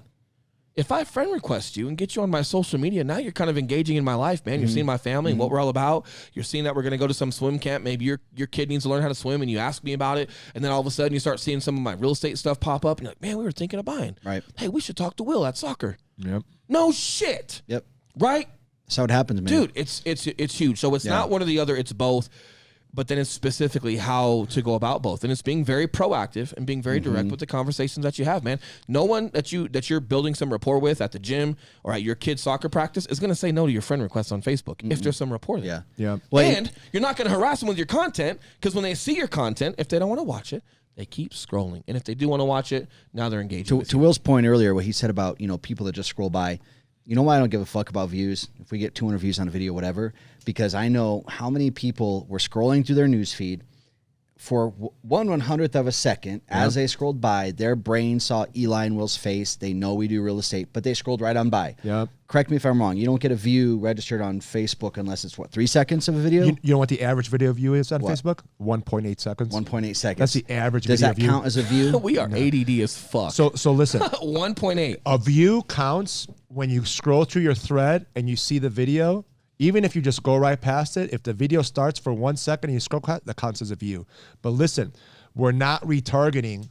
if I friend request you and get you on my social media, now you're kind of engaging in my life, man. You're seeing my family and what we're all about. You're seeing that we're going to go to some swim camp. Maybe your kid needs to learn how to swim, and you ask me about it. And then all of a sudden you start seeing some of my real estate stuff pop up. And you're like, man, we were thinking of buying. Right. Hey, we should talk to Will at soccer. Yep. No shit. Yep. Right? That's how it happens, man. Dude, it's huge. So it's not one or the other. It's both. But then it's specifically how to go about both. And it's being very proactive and being very direct with the conversations that you have, man. No one that you're building some rapport with at the gym or at your kid's soccer practice is going to say no to your friend request on Facebook if there's some rapport there. Yeah. Well, And you're not going to harass them with your content, because when they see your content, if they don't want to watch it, they keep scrolling. And if they do want to watch it, now they're engaging with to you. Will's point earlier, what he said about, people that just scroll by, you know why I don't give a fuck about views? If we get 200 views on a video, whatever, because I know how many people were scrolling through their news feed for 1/100th of a second. As they scrolled by, their brain saw Eli and Will's face. They know we do real estate, but they scrolled right on by. Yep. Correct me if I'm wrong. You don't get a view registered on Facebook unless it's 3 seconds of a video? You know what the average video view is on Facebook? 1.8 seconds. 1.8 seconds. That's the average Does video that view. count as a view? We are ADD as fuck. So listen. 1.8. A view counts when you scroll through your thread and you see the video. Even if you just go right past it, if the video starts for 1 second and you scroll past, that counts as a view. But listen, we're not retargeting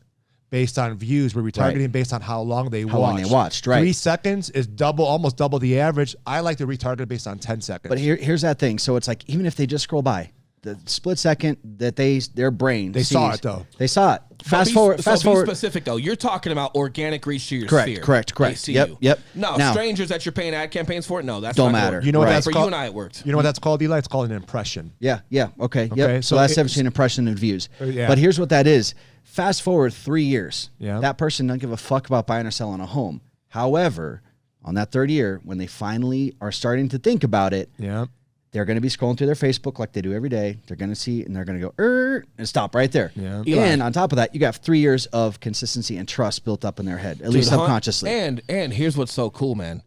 based on views. We're retargeting based on how long they watched. How long they watched, right. 3 seconds is almost double the average. I like to retarget based on 10 seconds. But here's that thing. So it's like, even if they just scroll by, the split second that their brain They saw it, though. They saw it. Fast forward. Be specific though. You're talking about organic reach to your sphere. Correct. They see Yep, you. yep. No, Now- strangers that you're paying ad campaigns for, no, that's Don't not gonna matter. work. You know what Right. that's For called? you and I, it worked. You know what that's called, Eli? It's called an impression. Yeah. Okay. Okay, Yep. so So that's it's- difference between impression and views. Yeah. But here's what that is. Fast forward 3 years. Yeah. That person doesn't give a fuck about buying or selling a home. However, on that third year, when they finally are starting to think about it, Yeah. they're going to be scrolling through their Facebook like they do every day. They're going to see it and they're going to go, and stop right there. Yeah. Eli. And on top of that, you got 3 years of consistency and trust built up in their head, at least Dude, subconsciously. And here's what's so cool, man.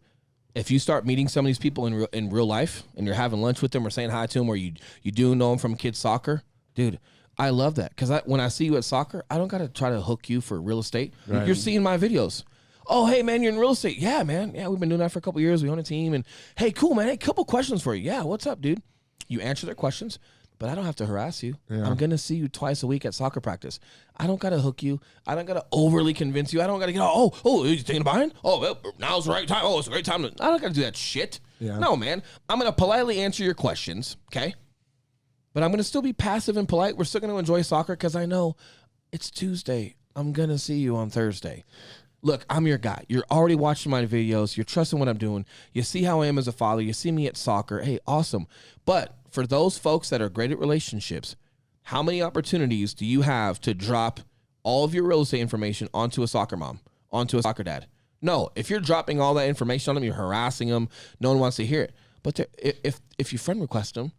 if you start meeting some of these people in real life and you're having lunch with them or saying hi to them, or you do know them from kids soccer, dude, I love that. Because when I see you at soccer, I don't got to try to hook you for real estate. Right. You're seeing my videos. Oh, hey, man, you're in real estate. Yeah, man. Yeah, we've been doing that for a couple years. We own a team. And, hey, cool, man. Hey, couple questions for you. Yeah, what's up, dude? You answer their questions, but I don't have to harass you. Yeah. I'm going to see you twice a week at soccer practice. I don't got to hook you. I don't got to overly convince you. I don't got to get, you thinking of buying? Oh, well, now's the right time. Oh, it's a great time. I don't got to do that shit. Yeah. No, man. I'm going to politely answer your questions, okay? But I'm going to still be passive and polite. We're still going to enjoy soccer because I know it's Tuesday. I'm going to see you on Thursday. Look, I'm your guy. You're already watching my videos. You're trusting what I'm doing. You see how I am as a father. You see me at soccer. Hey, awesome. But for those folks that are great at relationships, how many opportunities do you have to drop all of your real estate information onto a soccer mom, onto a soccer dad? No, if you're dropping all that information on them, you're harassing them. No one wants to hear it. But if you friend request them,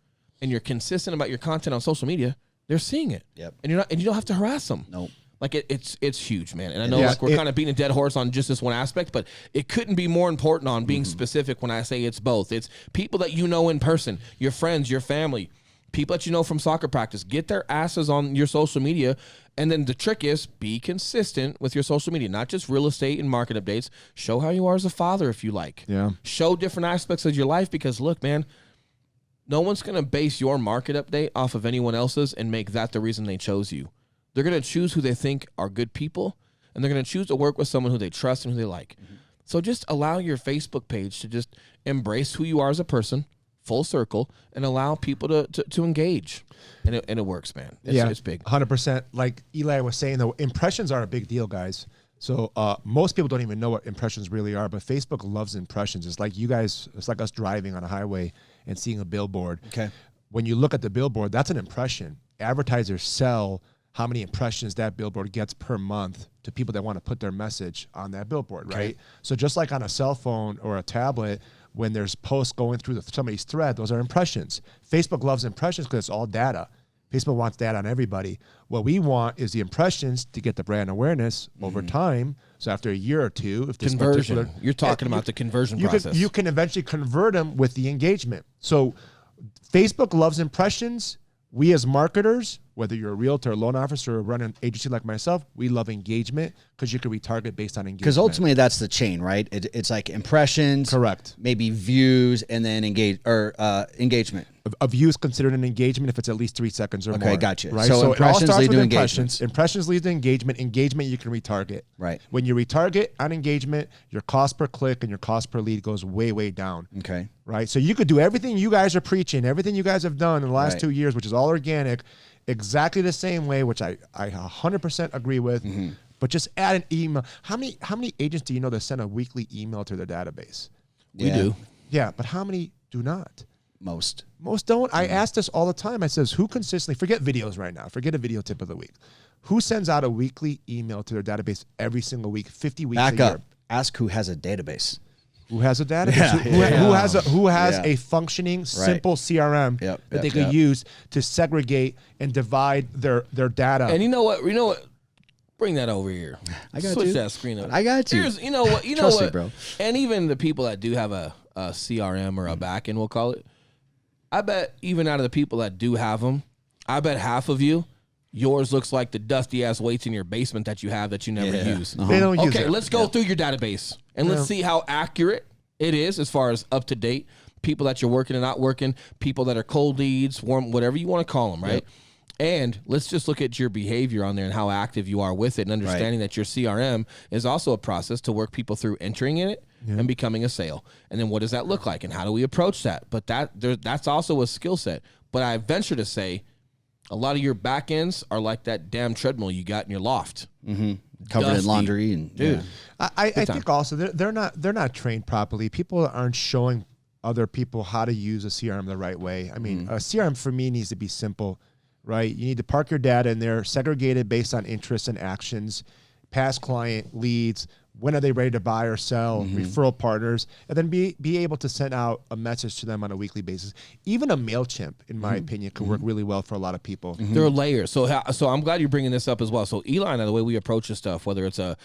and you're consistent about your content on social media, they're seeing it. Yep. And you don't have to harass them. Nope. Like it's huge, man. And I know we're kind of beating a dead horse on just this one aspect, but it couldn't be more important on being specific when I say it's both. It's people that you know in person, your friends, your family, people that you know from soccer practice. Get their asses on your social media. And then the trick is be consistent with your social media, not just real estate and market updates. Show how you are as a father if you like. Yeah. Show different aspects of your life because look, man, no one's going to base your market update off of anyone else's and make that the reason they chose you. They're going to choose who they think are good people, and they're going to choose to work with someone who they trust and who they like. Mm-hmm. So just allow your Facebook page to just embrace who you are as a person, full circle, and allow people to engage. And it works, man. It's big. 100%. Like Eli was saying, though, impressions are a big deal, guys. So most people don't even know what impressions really are, but Facebook loves impressions. It's like you guys, it's like us driving on a highway and seeing a billboard. Okay. When you look at the billboard, that's an impression. Advertisers sell how many impressions that billboard gets per month to people that want to put their message on that billboard, right? Okay. So just like on a cell phone or a tablet, when there's posts going through somebody's thread, those are impressions. Facebook loves impressions because it's all data. Facebook wants data on everybody. What we want is the impressions to get the brand awareness over time. So after a year or two, if this conversion, you're talking about the conversion process. You can eventually convert them with the engagement. So Facebook loves impressions. We as marketers, whether you're a realtor, a loan officer, or run an agency like myself, we love engagement because you can retarget based on engagement. Because ultimately that's the chain, right? It's like impressions, correct? Maybe views, and then engagement. A view is considered an engagement if it's at least 3 seconds or more. Okay, gotcha. Right? So impressions lead to impressions. Impressions lead to engagement. Engagement you can retarget. Right. When you retarget on engagement, your cost per click and your cost per lead goes way, way down. Okay. Right. So you could do everything you guys are preaching, everything you guys have done in the last 2 years, which is all organic, exactly the same way, which I 100% agree with. Mm-hmm. But just add an email. How many agents do you know that send a weekly email to their database? We do. Yeah, but how many do not? Most don't. I ask this all the time. I says, who consistently, forget videos right now, forget a video tip of the week. Who sends out a weekly email to their database every single week, 50 weeks Back a up. year? Ask who has a database. Who has a database? Who has a functioning, simple CRM that they could use to segregate and divide their data. And you know what? Bring that over here. I got Switch you. that screen up. I got you. You know what? Trust me, bro. And even the people that do have a CRM or a backend, we'll call it, I bet even out of the people that do have them, I bet half of you, yours looks like the dusty ass weights in your basement that you have that you never use. They don't use it. Okay, let's go through your database and let's see how accurate it is as far as up to date. People that you're working and not working, people that are cold leads, warm, whatever you want to call them, right? Yep. And let's just look at your behavior on there and how active you are with it, and understanding that your CRM is also a process to work people through entering in it and becoming a sale. And then what does that look like, and how do we approach that? But that's also a skill set. But I venture to say a lot of your back ends are like that damn treadmill you got in your loft. Mm-hmm. Covered in laundry. And dude. I think also they're not trained properly. People aren't showing other people how to use a CRM the right way. I mean, a CRM for me needs to be simple. Right, you need to park your data in there, segregated based on interests and actions, past client leads, when are they ready to buy or sell, referral partners, and then be able to send out a message to them on a weekly basis. Even a MailChimp, in my opinion, could work really well for a lot of people. There are layers. So I'm glad you're bringing this up as well. So Eli and I, the way we approach this stuff, whether it's a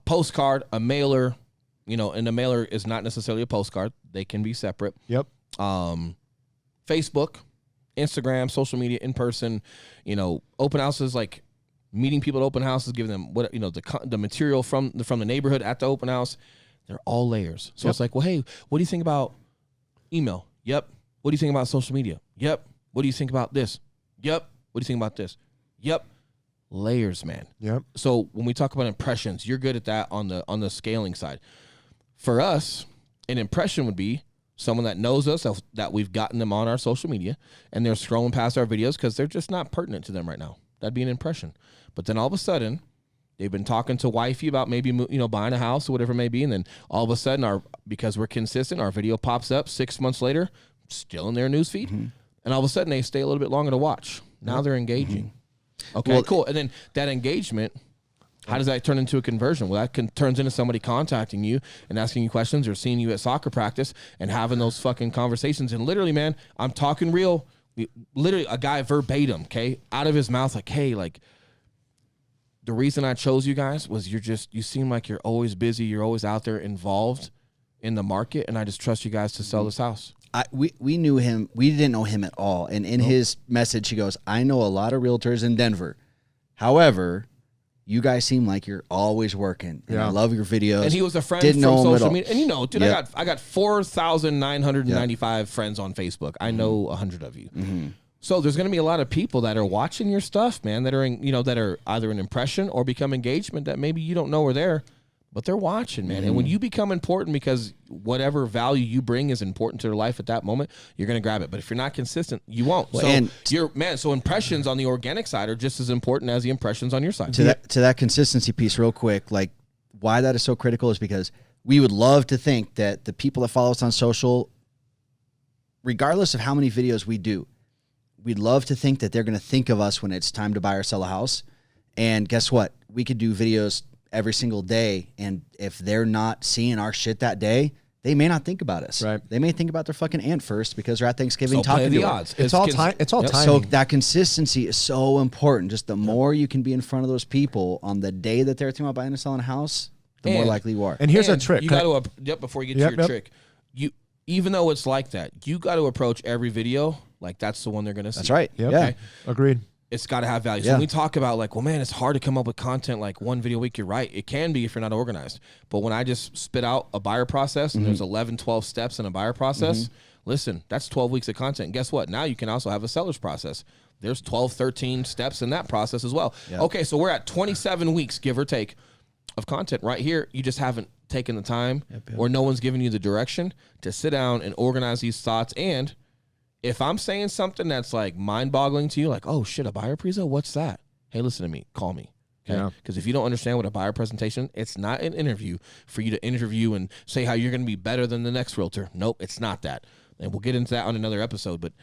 postcard, a mailer, You know, and the mailer is not necessarily a postcard. They can be separate. Yep. Facebook, Instagram, social media, in person, you know, open houses, like meeting people at open houses, giving them what, you know, the material from the neighborhood at the open house. They're all layers. So it's like, well, hey, what do you think about email? Yep. What do you think about social media? Yep. What do you think about this? Yep. What do you think about this? Yep. Layers, man. Yep. So when we talk about impressions, you're good at that on the scaling side. For us, an impression would be someone that knows us, that we've gotten them on our social media, and they're scrolling past our videos because they're just not pertinent to them right now. That'd be an impression. But then all of a sudden, they've been talking to wifey about maybe, you know, buying a house or whatever it may be, and then all of a sudden, because we're consistent, our video pops up 6 months later, still in their newsfeed, and all of a sudden they stay a little bit longer to watch. Now they're engaging. Okay, well, cool. And then that engagement, how does that turn into a conversion? Well, that turns into somebody contacting you and asking you questions, or seeing you at soccer practice and having those fucking conversations. And literally, man, I'm talking real. Literally, a guy verbatim, okay, out of his mouth, like, hey, like, the reason I chose you guys was you seem like you're always busy. You're always out there involved in the market. And I just trust you guys to sell this house. We knew him. We didn't know him at all. And in his message, he goes, I know a lot of realtors in Denver. However, you guys seem like you're always working. And I love your videos. And he was a friend Didn't from know him at social all. media. And you know, dude, I got 4,995 friends on Facebook. I know 100 of you. So there's going to be a lot of people that are watching your stuff, man, that are that are either an impression or become engagement that maybe you don't know are there, but they're watching, man. And when you become important because whatever value you bring is important to their life at that moment, you're going to grab it. But if you're not consistent, you won't. Well, So impressions on the organic side are just as important as the impressions on your side. To that consistency piece real quick, like why that is so critical is because we would love to think that the people that follow us on social, regardless of how many videos we do, we'd love to think that they're going to think of us when it's time to buy or sell a house. And guess what? We could do videos every single day. And if they're not seeing our shit that day, they may not think about us. Right. They may think about their fucking aunt first because they're at Thanksgiving So play talking the to her. odds. It's all time. It's all timing. So that consistency is so important. Just the more you can be in front of those people on the day that they're thinking about buying or selling a house, the more likely you are. And here's a trick. You got to before you get to your trick, even though it's like that, you got to approach every video like that's the one they're going to see. That's right. Yep. Yeah. Okay. Agreed. It's got to have value. So Yeah. when we talk about like, well, man, it's hard to come up with content like one video a week. You're right. It can be if you're not organized. But when I just spit out a buyer process and there's 11, 12 steps in a buyer process, listen, that's 12 weeks of content. And guess what? Now you can also have a seller's process. There's 12, 13 steps in that process as well. Yeah. Okay, so we're at 27 weeks, give or take, of content. Right here, you just haven't taken the time or no one's giving you the direction to sit down and organize these thoughts. And if I'm saying something that's like mind-boggling to you, like, oh shit, a buyer preso, what's that? Hey, listen to me, call me. Okay? Because if you don't understand what a buyer presentation, it's not an interview for you to interview and say how you're going to be better than the next realtor. Nope, it's not that. And we'll get into that on another episode. But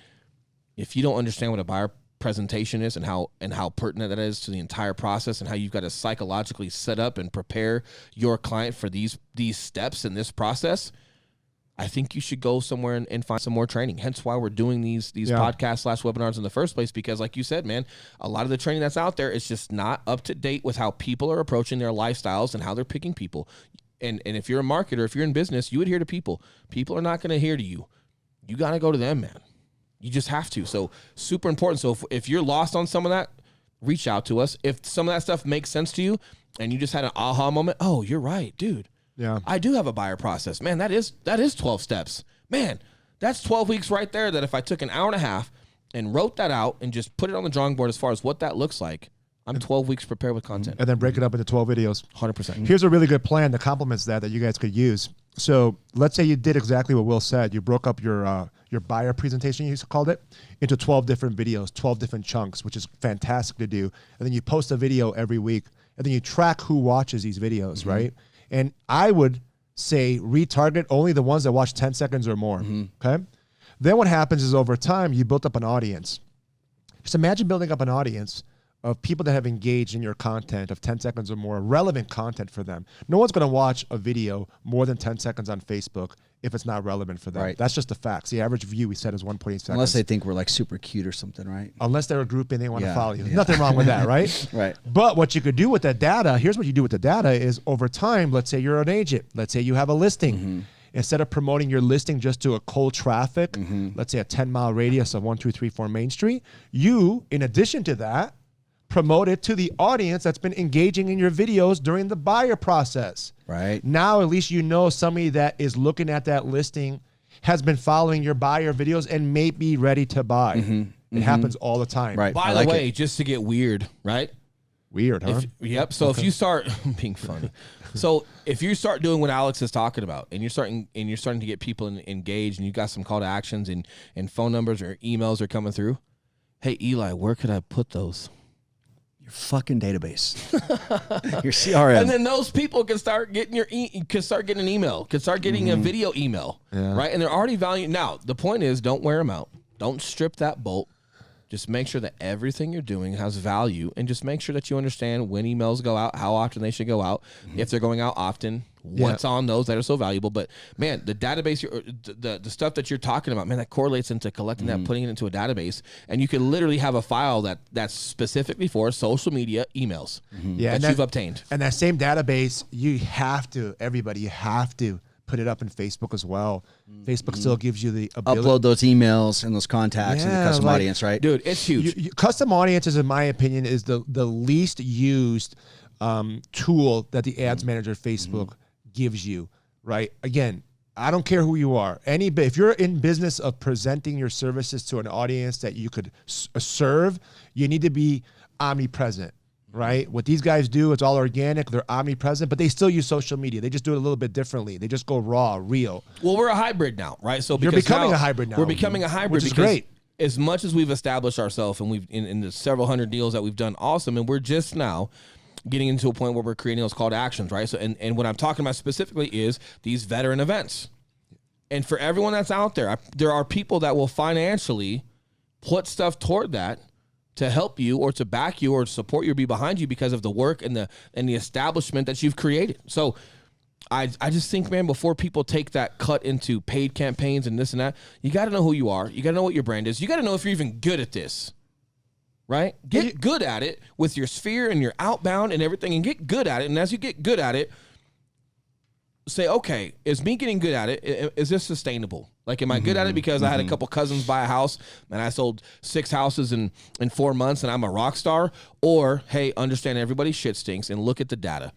if you don't understand what a buyer presentation is and how pertinent that is to the entire process and how you've got to psychologically set up and prepare your client for these steps in this process, I think you should go somewhere and find some more training. Hence why we're doing these podcasts / webinars in the first place, because like you said, man, a lot of the training that's out there is just not up to date with how people are approaching their lifestyles and how they're picking people. And if you're a marketer, if you're in business, you adhere to people. People are not going to adhere to you. You got to go to them, man. You just have to. So super important. So if you're lost on some of that, reach out to us. If some of that stuff makes sense to you and you just had an aha moment, oh, you're right, dude. Yeah, I do have a buyer process. Man, that is 12 steps. Man, that's 12 weeks right there that if I took an hour and a half and wrote that out and just put it on the drawing board as far as what that looks like, I'm 12 weeks prepared with content. And then break it up into 12 videos. 100%. Here's a really good plan that complements that you guys could use. So let's say you did exactly what Will said. You broke up your buyer presentation, you called it, into 12 different videos, 12 different chunks, which is fantastic to do. And then you post a video every week. And then you track who watches these videos, right? And I would say retarget only the ones that watch 10 seconds or more, okay? Then what happens is over time, you built up an audience. Just imagine building up an audience of people that have engaged in your content of 10 seconds or more, relevant content for them. No one's going to watch a video more than 10 seconds on Facebook if it's not relevant for them. Right. That's just the facts. The average view we said is 1.8 seconds. Unless they think we're like super cute or something, right? Unless they're a group and they want to Yeah, follow you. yeah. Nothing wrong with that, right? Right. But what you could do with that data, here's what you do with the data is over time, let's say you're an agent. Let's say you have a listing. Instead of promoting your listing just to a cold traffic, let's say a 10-mile radius of 1, 2, 3, 4 Main Street, you, in addition to that, promote it to the audience that's been engaging in your videos during the buyer process. Right. Now, at least you know somebody that is looking at that listing has been following your buyer videos and may be ready to buy. It happens all the time. Right. By the way, just to get weird, right? Weird, huh? Yep. So if you start being funny, so if you start doing what Alex is talking about, and you're starting to get people engaged, and you got some call to actions and phone numbers or emails are coming through. Hey Eli, where could I put those? Your fucking database, your CRM, and then those people can start getting can start getting an email, can start getting a video email, right? And they're already valued. Now the point is, don't wear them out. Don't strip that bolt. Just make sure that everything you're doing has value, and just make sure that you understand when emails go out, how often they should go out, if they're going out often, what's on those that are so valuable. But man, the database, the stuff that you're talking about, man, that correlates into collecting that, putting it into a database, and you can literally have a file that's specifically for social media emails that you've obtained. And that same database, you have to put it up in Facebook as well. Facebook still gives you the ability. Upload those emails and those contacts and the custom audience, right? Dude, it's huge. Custom audiences, in my opinion, is the least used tool that the ads manager Facebook gives you, right? Again, I don't care who you are. If you're in business of presenting your services to an audience that you could serve, you need to be omnipresent. Right? What these guys do, it's all organic. They're omnipresent, but they still use social media. They just do it a little bit differently. They just go raw, real. Well, we're a hybrid now, right? So you're becoming a hybrid now. We're becoming a hybrid, which is great. As much as we've established ourselves, and we've in the several hundred deals that we've done, awesome, and we're just now getting into a point where we're creating those call to actions, right? So, and what I'm talking about specifically is these veteran events. And for everyone that's out there, there are people that will financially put stuff toward that to help you or to back you or to support you or be behind you because of the work and the establishment that you've created. So I just think, man, before people take that cut into paid campaigns and this and that, you got to know who you are. You got to know what your brand is. You got to know if you're even good at this, right? Get good at it with your sphere and your outbound and everything, and get good at it. And as you get good at it, say, okay, is me getting good at it, is this sustainable? Like, am I good at it because I had a couple cousins buy a house and I sold 6 houses in 4 months and I'm a rock star? Or, hey, understand everybody's shit stinks and look at the data.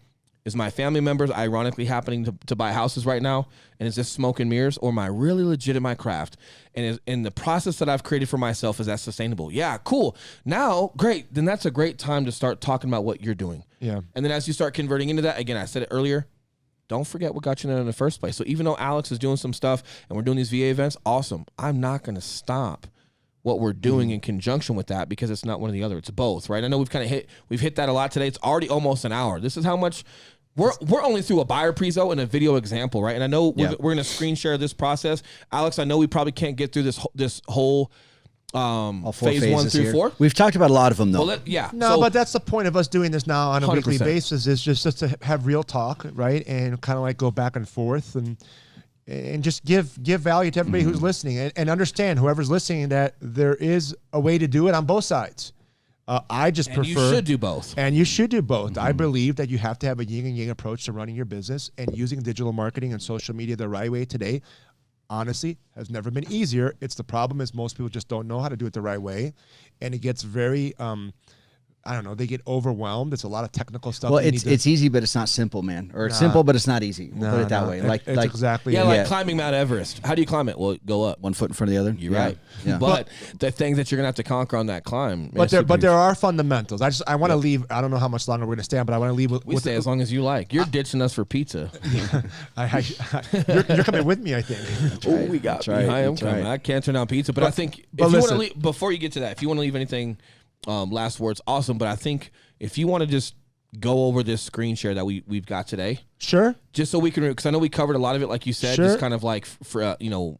Is my family members ironically happening to buy houses right now? And is this smoke and mirrors? Or am I really legit in my craft? And is in the process that I've created for myself, is that sustainable? Yeah, cool. Now, great. Then that's a great time to start talking about what you're doing. Yeah. And then as you start converting into that, again, I said it earlier, don't forget what got you in the first place. So even though Alex is doing some stuff and we're doing these VA events, awesome. I'm not going to stop what we're doing in conjunction with that because it's not one or the other. It's both, right? I know we've hit that a lot today. It's already almost an hour. This is how much we're only through a buyer prezo and a video example, right? And I know we're going to screen share this process. Alex, I know we probably can't get through this whole all 4 phase 1 through here. 4. We've talked about a lot of them, though. Well, but that's the point of us doing this now on a 100%. weekly basis, is just to have real talk, right? And kind of like go back and forth and just give value to everybody who's listening, and understand, whoever's listening, that there is a way to do it on both sides. I just prefer. You should do both. And you should do both. I believe that you have to have a yin and yang approach to running your business, and using digital marketing and social media the right way today, honestly, has never been easier. It's the problem is most people just don't know how to do it the right way. And it gets very, I don't know, they get overwhelmed. It's a lot of technical stuff. Well, it's easy, but it's not simple, man. Or it's simple, but it's not easy. We'll put it that way. Like exactly. Yeah, like climbing Mount Everest. How do you climb it? Well, go up. 1 foot in front of the other. You're right. Yeah. But the things that you're going to have to conquer on that climb. But there are fundamentals. I want to leave. I don't know how much longer we're going to stay on, but I want to leave with. We stay as long as you like. You're ditching us for pizza. You're coming with me, I think. Oh, we got me. I am coming. I can't turn down pizza, but I think if you want to leave, before you get to that, if you want to leave anything, last words, awesome. But I think if you want to just go over this screen share that we've got today, sure, just so we can, because I know we covered a lot of it, like you said, just kind of like for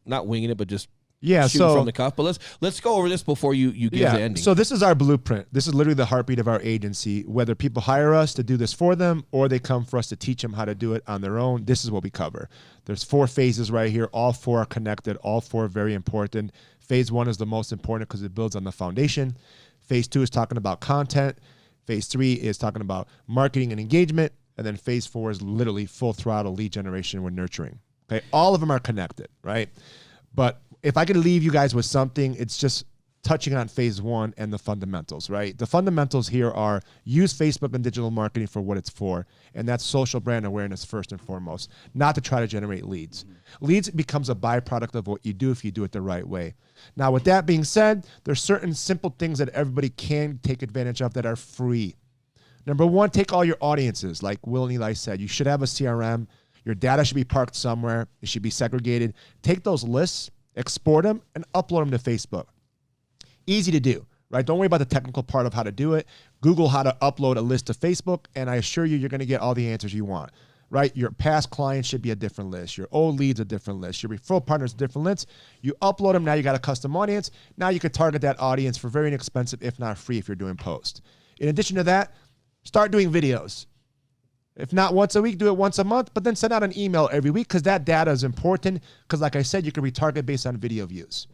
not winging it, but just shooting from the cuff. But let's go over this before you give the ending. So this is our blueprint. This is literally the heartbeat of our agency. Whether people hire us to do this for them or they come for us to teach them how to do it on their own, this is what we cover. There's 4 phases right here. All 4 are connected. All 4 are very important. Phase 1 is the most important because it builds on the foundation. Phase 2 is talking about content. Phase 3 is talking about marketing and engagement. And then phase 4 is literally full throttle lead generation with nurturing. Okay, all of them are connected, right? But if I could leave you guys with something, it's just touching on phase 1 and the fundamentals, right? The fundamentals here are use Facebook and digital marketing for what it's for, and that's social brand awareness first and foremost, not to try to generate leads. Leads becomes a byproduct of what you do if you do it the right way. Now, with that being said, there's certain simple things that everybody can take advantage of that are free. Number 1, take all your audiences. Like Will and Eli said, you should have a CRM. Your data should be parked somewhere. It should be segregated. Take those lists, export them, and upload them to Facebook. Easy to do, right? Don't worry about the technical part of how to do it. Google how to upload a list to Facebook, and I assure you, you're going to get all the answers you want, right? Your past clients should be a different list. Your old leads a different list. Your referral partners a different list. You upload them. Now you got a custom audience. Now you can target that audience for very inexpensive, if not free, if you're doing post. In addition to that, start doing videos. If not once a week, do it once a month, but then send out an email every week because that data is important because, like I said, you can retarget based on video views.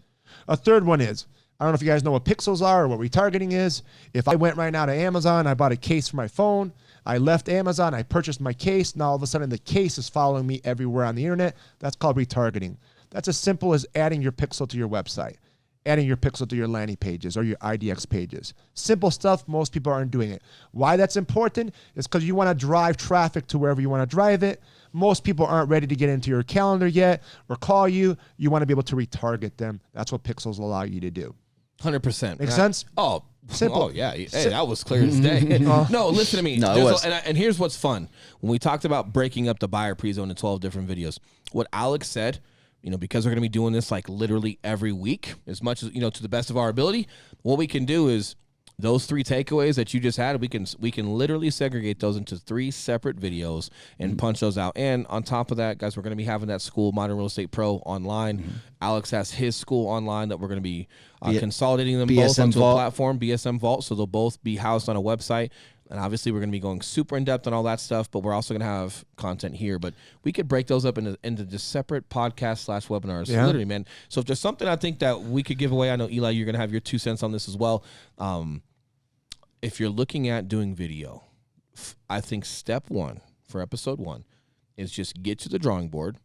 A third one is, I don't know if you guys know what pixels are or what retargeting is. If I went right now to Amazon, I bought a case for my phone, I left Amazon, I purchased my case, now all of a sudden the case is following me everywhere on the internet. That's called retargeting. That's as simple as adding your pixel to your website, adding your pixel to your landing pages or your IDX pages. Simple stuff, most people aren't doing it. Why that's important is because you want to drive traffic to wherever you want to drive it. Most people aren't ready to get into your calendar yet or call you. You want to be able to retarget them. That's what pixels allow you to do. 100%. Make sense? Oh, simple. Oh, yeah. Hey, that was clear as day. No, listen to me. No, it was. And here's what's fun. When we talked about breaking up the buyer pre-zone into 12 different videos, what Alex said, because we're going to be doing this like literally every week, as much as, to the best of our ability, what we can do is those 3 takeaways that you just had, we can literally segregate those into 3 separate videos and punch those out. And on top of that, guys, we're going to be having that school, Modern Real Estate Pro, online. Alex has his school online that we're going to be consolidating them both onto a platform, BSM Vault, so they'll both be housed on a website. And obviously, we're going to be going super in-depth on all that stuff, but we're also going to have content here. But we could break those up into just separate podcasts/webinars. Yeah. Literally, man. So if there's something I think that we could give away, I know, Eli, you're going to have your 2 cents on this as well. If you're looking at doing video, I think step 1 for episode 1 is just get to the drawing board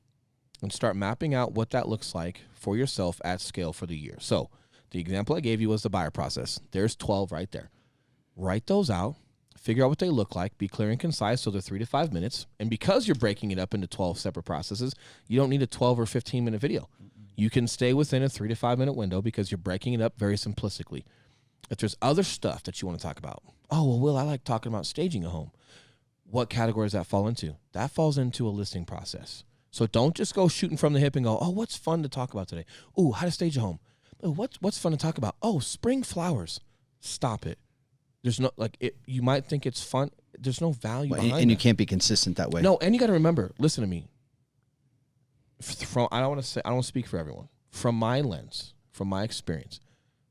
and start mapping out what that looks like for yourself at scale for the year. So the example I gave you was the buyer process. There's 12 right there. Write those out. Figure out what they look like, be clear and concise, so they're 3 to 5 minutes. And because you're breaking it up into 12 separate processes, you don't need a 12 or 15-minute video. You can stay within a 3 to 5 minute window because you're breaking it up very simplistically. If there's other stuff that you want to talk about, oh, well, Will, I like talking about staging a home. What category does that fall into? That falls into a listing process. So don't just go shooting from the hip and go, oh, what's fun to talk about today? Oh, how to stage a home. Oh, what's fun to talk about? Oh, spring flowers. Stop it. There's no, you might think it's fun. There's no value behind it. And you can't be consistent that way. No, and you got to remember, listen to me. I don't want to speak for everyone. From my lens, from my experience,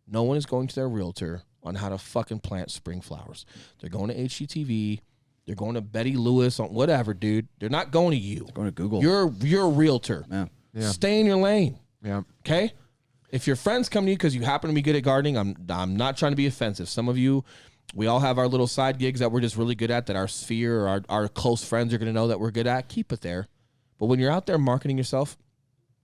no one is going to their realtor on how to fucking plant spring flowers. They're going to HGTV. They're going to Betty Lewis on whatever, dude. They're not going to you. They're going to Google. You're a realtor. Yeah. Stay in your lane. Yeah. Okay? If your friends come to you because you happen to be good at gardening, I'm not trying to be offensive. Some of you, we all have our little side gigs that we're just really good at, that our sphere or our close friends are going to know that we're good at. Keep it there. But when you're out there marketing yourself,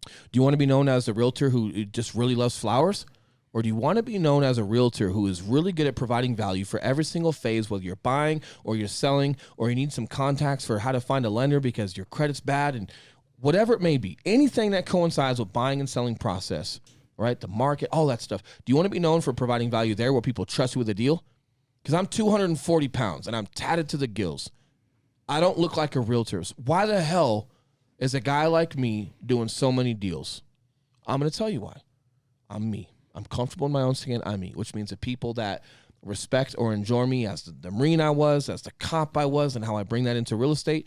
do you want to be known as a realtor who just really loves flowers? Or do you want to be known as a realtor who is really good at providing value for every single phase, whether you're buying or you're selling, or you need some contacts for how to find a lender because your credit's bad, and whatever it may be, anything that coincides with buying and selling process, right? The market, all that stuff. Do you want to be known for providing value there where people trust you with a deal? Because I'm 240 pounds and I'm tatted to the gills. I don't look like a realtor. Why the hell is a guy like me doing so many deals? I'm going to tell you why. I'm me. I'm comfortable in my own skin. I'm me, which means the people that respect or enjoy me as the Marine I was, as the cop I was, and how I bring that into real estate.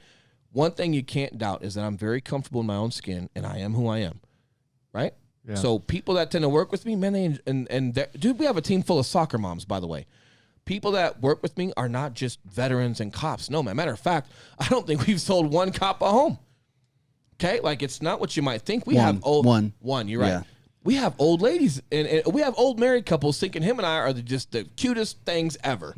One thing you can't doubt is that I'm very comfortable in my own skin and I am who I am, right? Yeah. So people that tend to work with me, man, dude, we have a team full of soccer moms, by the way. People that work with me are not just veterans and cops. No, man. Matter of fact, I don't think we've sold one cop a home. Okay? Like, it's not what you might think. We have one. You're right. Yeah. We have old ladies, and we have old married couples thinking him and I are just the cutest things ever.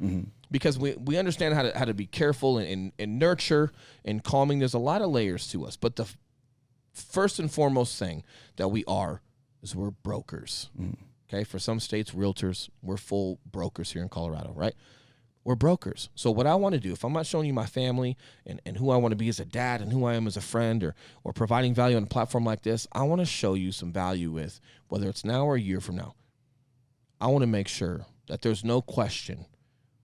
Because we understand how to be careful and nurture and calming. There's a lot of layers to us. But the first and foremost thing that we are is we're brokers. Okay, for some states, realtors, we're full brokers here in Colorado, right? We're brokers. So what I want to do, if I'm not showing you my family and who I want to be as a dad and who I am as a friend or providing value on a platform like this, I want to show you some value with, whether it's now or a year from now. I want to make sure that there's no question,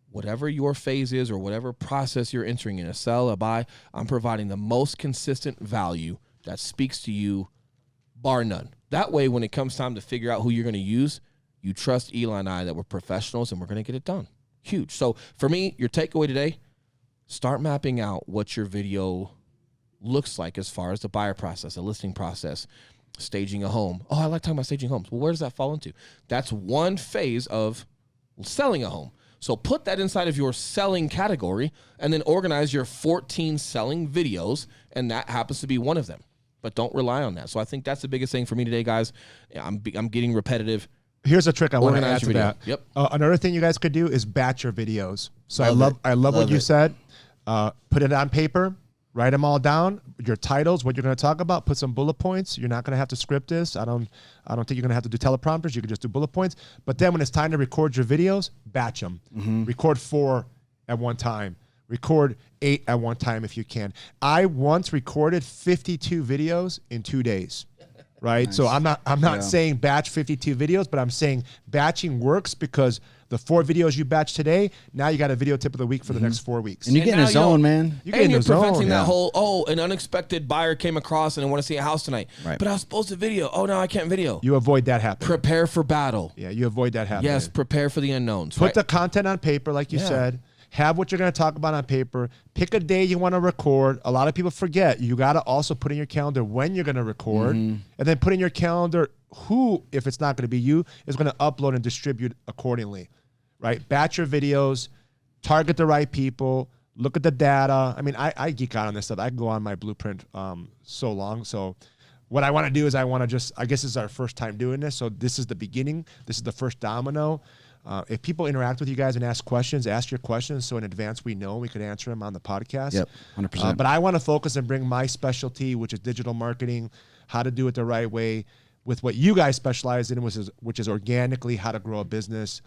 whatever your phase is or whatever process you're entering in, a sell, a buy, I'm providing the most consistent value that speaks to you, bar none. That way, when it comes time to figure out who you're going to use, you trust Eli and I that we're professionals and we're going to get it done. Huge. So for me, your takeaway today, start mapping out what your video looks like as far as the buyer process, the listing process, staging a home. Oh, I like talking about staging homes. Well, where does that fall into? That's one phase of selling a home. So put that inside of your selling category and then organize your 14 selling videos, and that happens to be one of them. But don't rely on that. So I think that's the biggest thing for me today, guys. I'm getting repetitive. Here's a trick I want to add to that. Yep. Another thing you guys could do is batch your videos. So I love what you said. Put it on paper. Write them all down. Your titles, what you're going to talk about. Put some bullet points. You're not going to have to script this. I don't think you're going to have to do teleprompters. You can just do bullet points. But then when it's time to record your videos, batch them. Record 4 at one time. Record 8 at one time if you can. I once recorded 52 videos in 2 days. Right? Nice. So I'm not saying batch 52 videos, but I'm saying batching works because the 4 videos you batch today, now you got a video tip of the week for the next 4 weeks. And you get in the zone, man. You're preventing that whole, an unexpected buyer came across and I want to see a house tonight. Right. But I was supposed to video. Oh, no, I can't video. You avoid that happening. Prepare for battle. Yeah, you avoid that happening. Yes, prepare for the unknowns. Put the content on paper, like you said. Have what you're going to talk about on paper. Pick a day you want to record. A lot of people forget. You got to also put in your calendar when you're going to record. And then put in your calendar who, if it's not going to be you, is going to upload and distribute accordingly. Right? Batch your videos. Target the right people. Look at the data. I mean, I geek out on this stuff. I can go on my blueprint so long. So what I want to do is I guess this is our first time doing this. So this is the beginning. This is the first domino. If people interact with you guys and ask questions, ask your questions so in advance we know we could answer them on the podcast. Yep, 100%. But I want to focus and bring my specialty, which is digital marketing, how to do it the right way, with what you guys specialize in, which is organically how to grow a business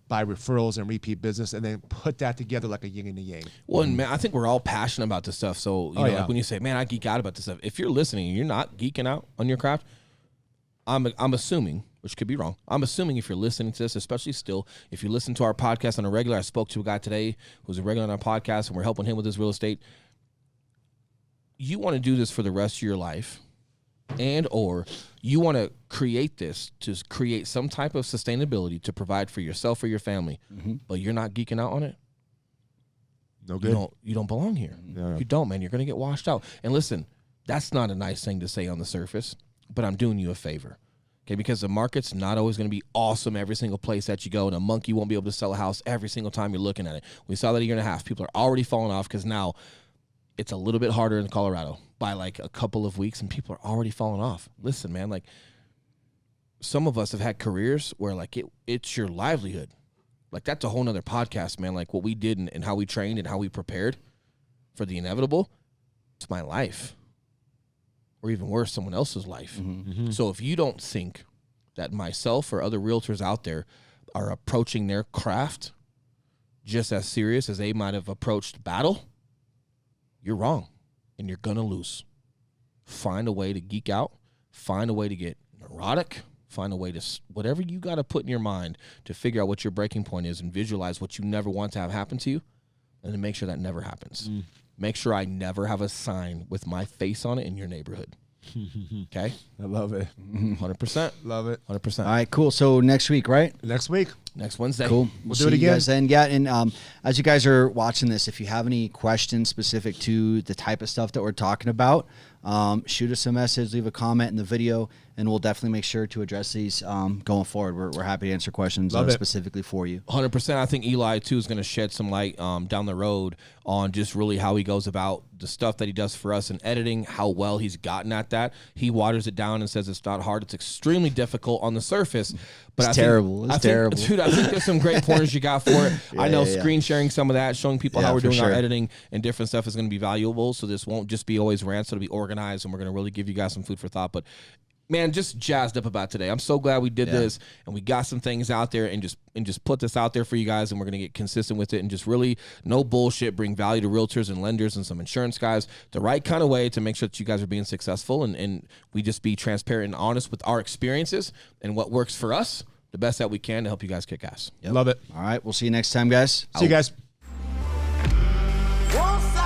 by referrals and repeat business, and then put that together like a yin and a yang. Well, and man, I think we're all passionate about this stuff. So, like when you say, man, I geek out about this stuff, if you're listening and you're not geeking out on your craft, I'm assuming, which could be wrong. I'm assuming if you're listening to this, especially still, if you listen to our podcast on a regular, I spoke to a guy today who's a regular on our podcast, and we're helping him with his real estate. You want to do this for the rest of your life, and or you want to create this to create some type of sustainability to provide for yourself or your family, but you're not geeking out on it. No good. You don't belong here. Yeah. You don't, man. You're going to get washed out. And listen, that's not a nice thing to say on the surface, but I'm doing you a favor. Okay, because the market's not always going to be awesome every single place that you go, and a monkey won't be able to sell a house every single time you're looking at it. We saw that a year and a half. People are already falling off because now it's a little bit harder in Colorado by like a couple of weeks, and people are already falling off. Listen, man, like some of us have had careers where like it's your livelihood. Like that's a whole nother podcast, man. Like what we did and how we trained and how we prepared for the inevitable. It's my life. Or even worse, someone else's life. So if you don't think that myself or other realtors out there are approaching their craft just as serious as they might have approached battle, you're wrong, and you're going to lose. Find a way to geek out. Find a way to get neurotic. Find a way to, whatever you got to put in your mind to figure out what your breaking point is and visualize what you never want to have happen to you, and then make sure that never happens. Make sure I never have a sign with my face on it in your neighborhood. Okay? I love it. 100%. Love it. 100%. All right, cool. So next week, right? Next week. Next Wednesday. Cool. We'll see do it you again. guys then. Yeah, and as you guys are watching this, if you have any questions specific to the type of stuff that we're talking about, shoot us a message, leave a comment in the video, and we'll definitely make sure to address these going forward. We're happy to answer questions specifically for you. 100%. I think Eli, too, is going to shed some light down the road on just really how he goes about the stuff that he does for us in editing, how well he's gotten at that. He waters it down and says it's not hard. It's extremely difficult on the surface. But It's terrible. It's terrible. Dude, I think there's some great pointers you got for it. I know screen sharing some of that, showing people how we're doing our editing and different stuff is going to be valuable. So this won't just be always rants. It'll be organized, and we're going to really give you guys some food for thought. But man, just jazzed up about today. I'm so glad we did this and we got some things out there and just put this out there for you guys, and we're gonna get consistent with it and just really no bullshit, bring value to realtors and lenders and some insurance guys the right kind of way to make sure that you guys are being successful, and we just be transparent and honest with our experiences and what works for us the best that we can to help you guys kick ass. Love it. All right, we'll see you next time, guys. See you guys. One side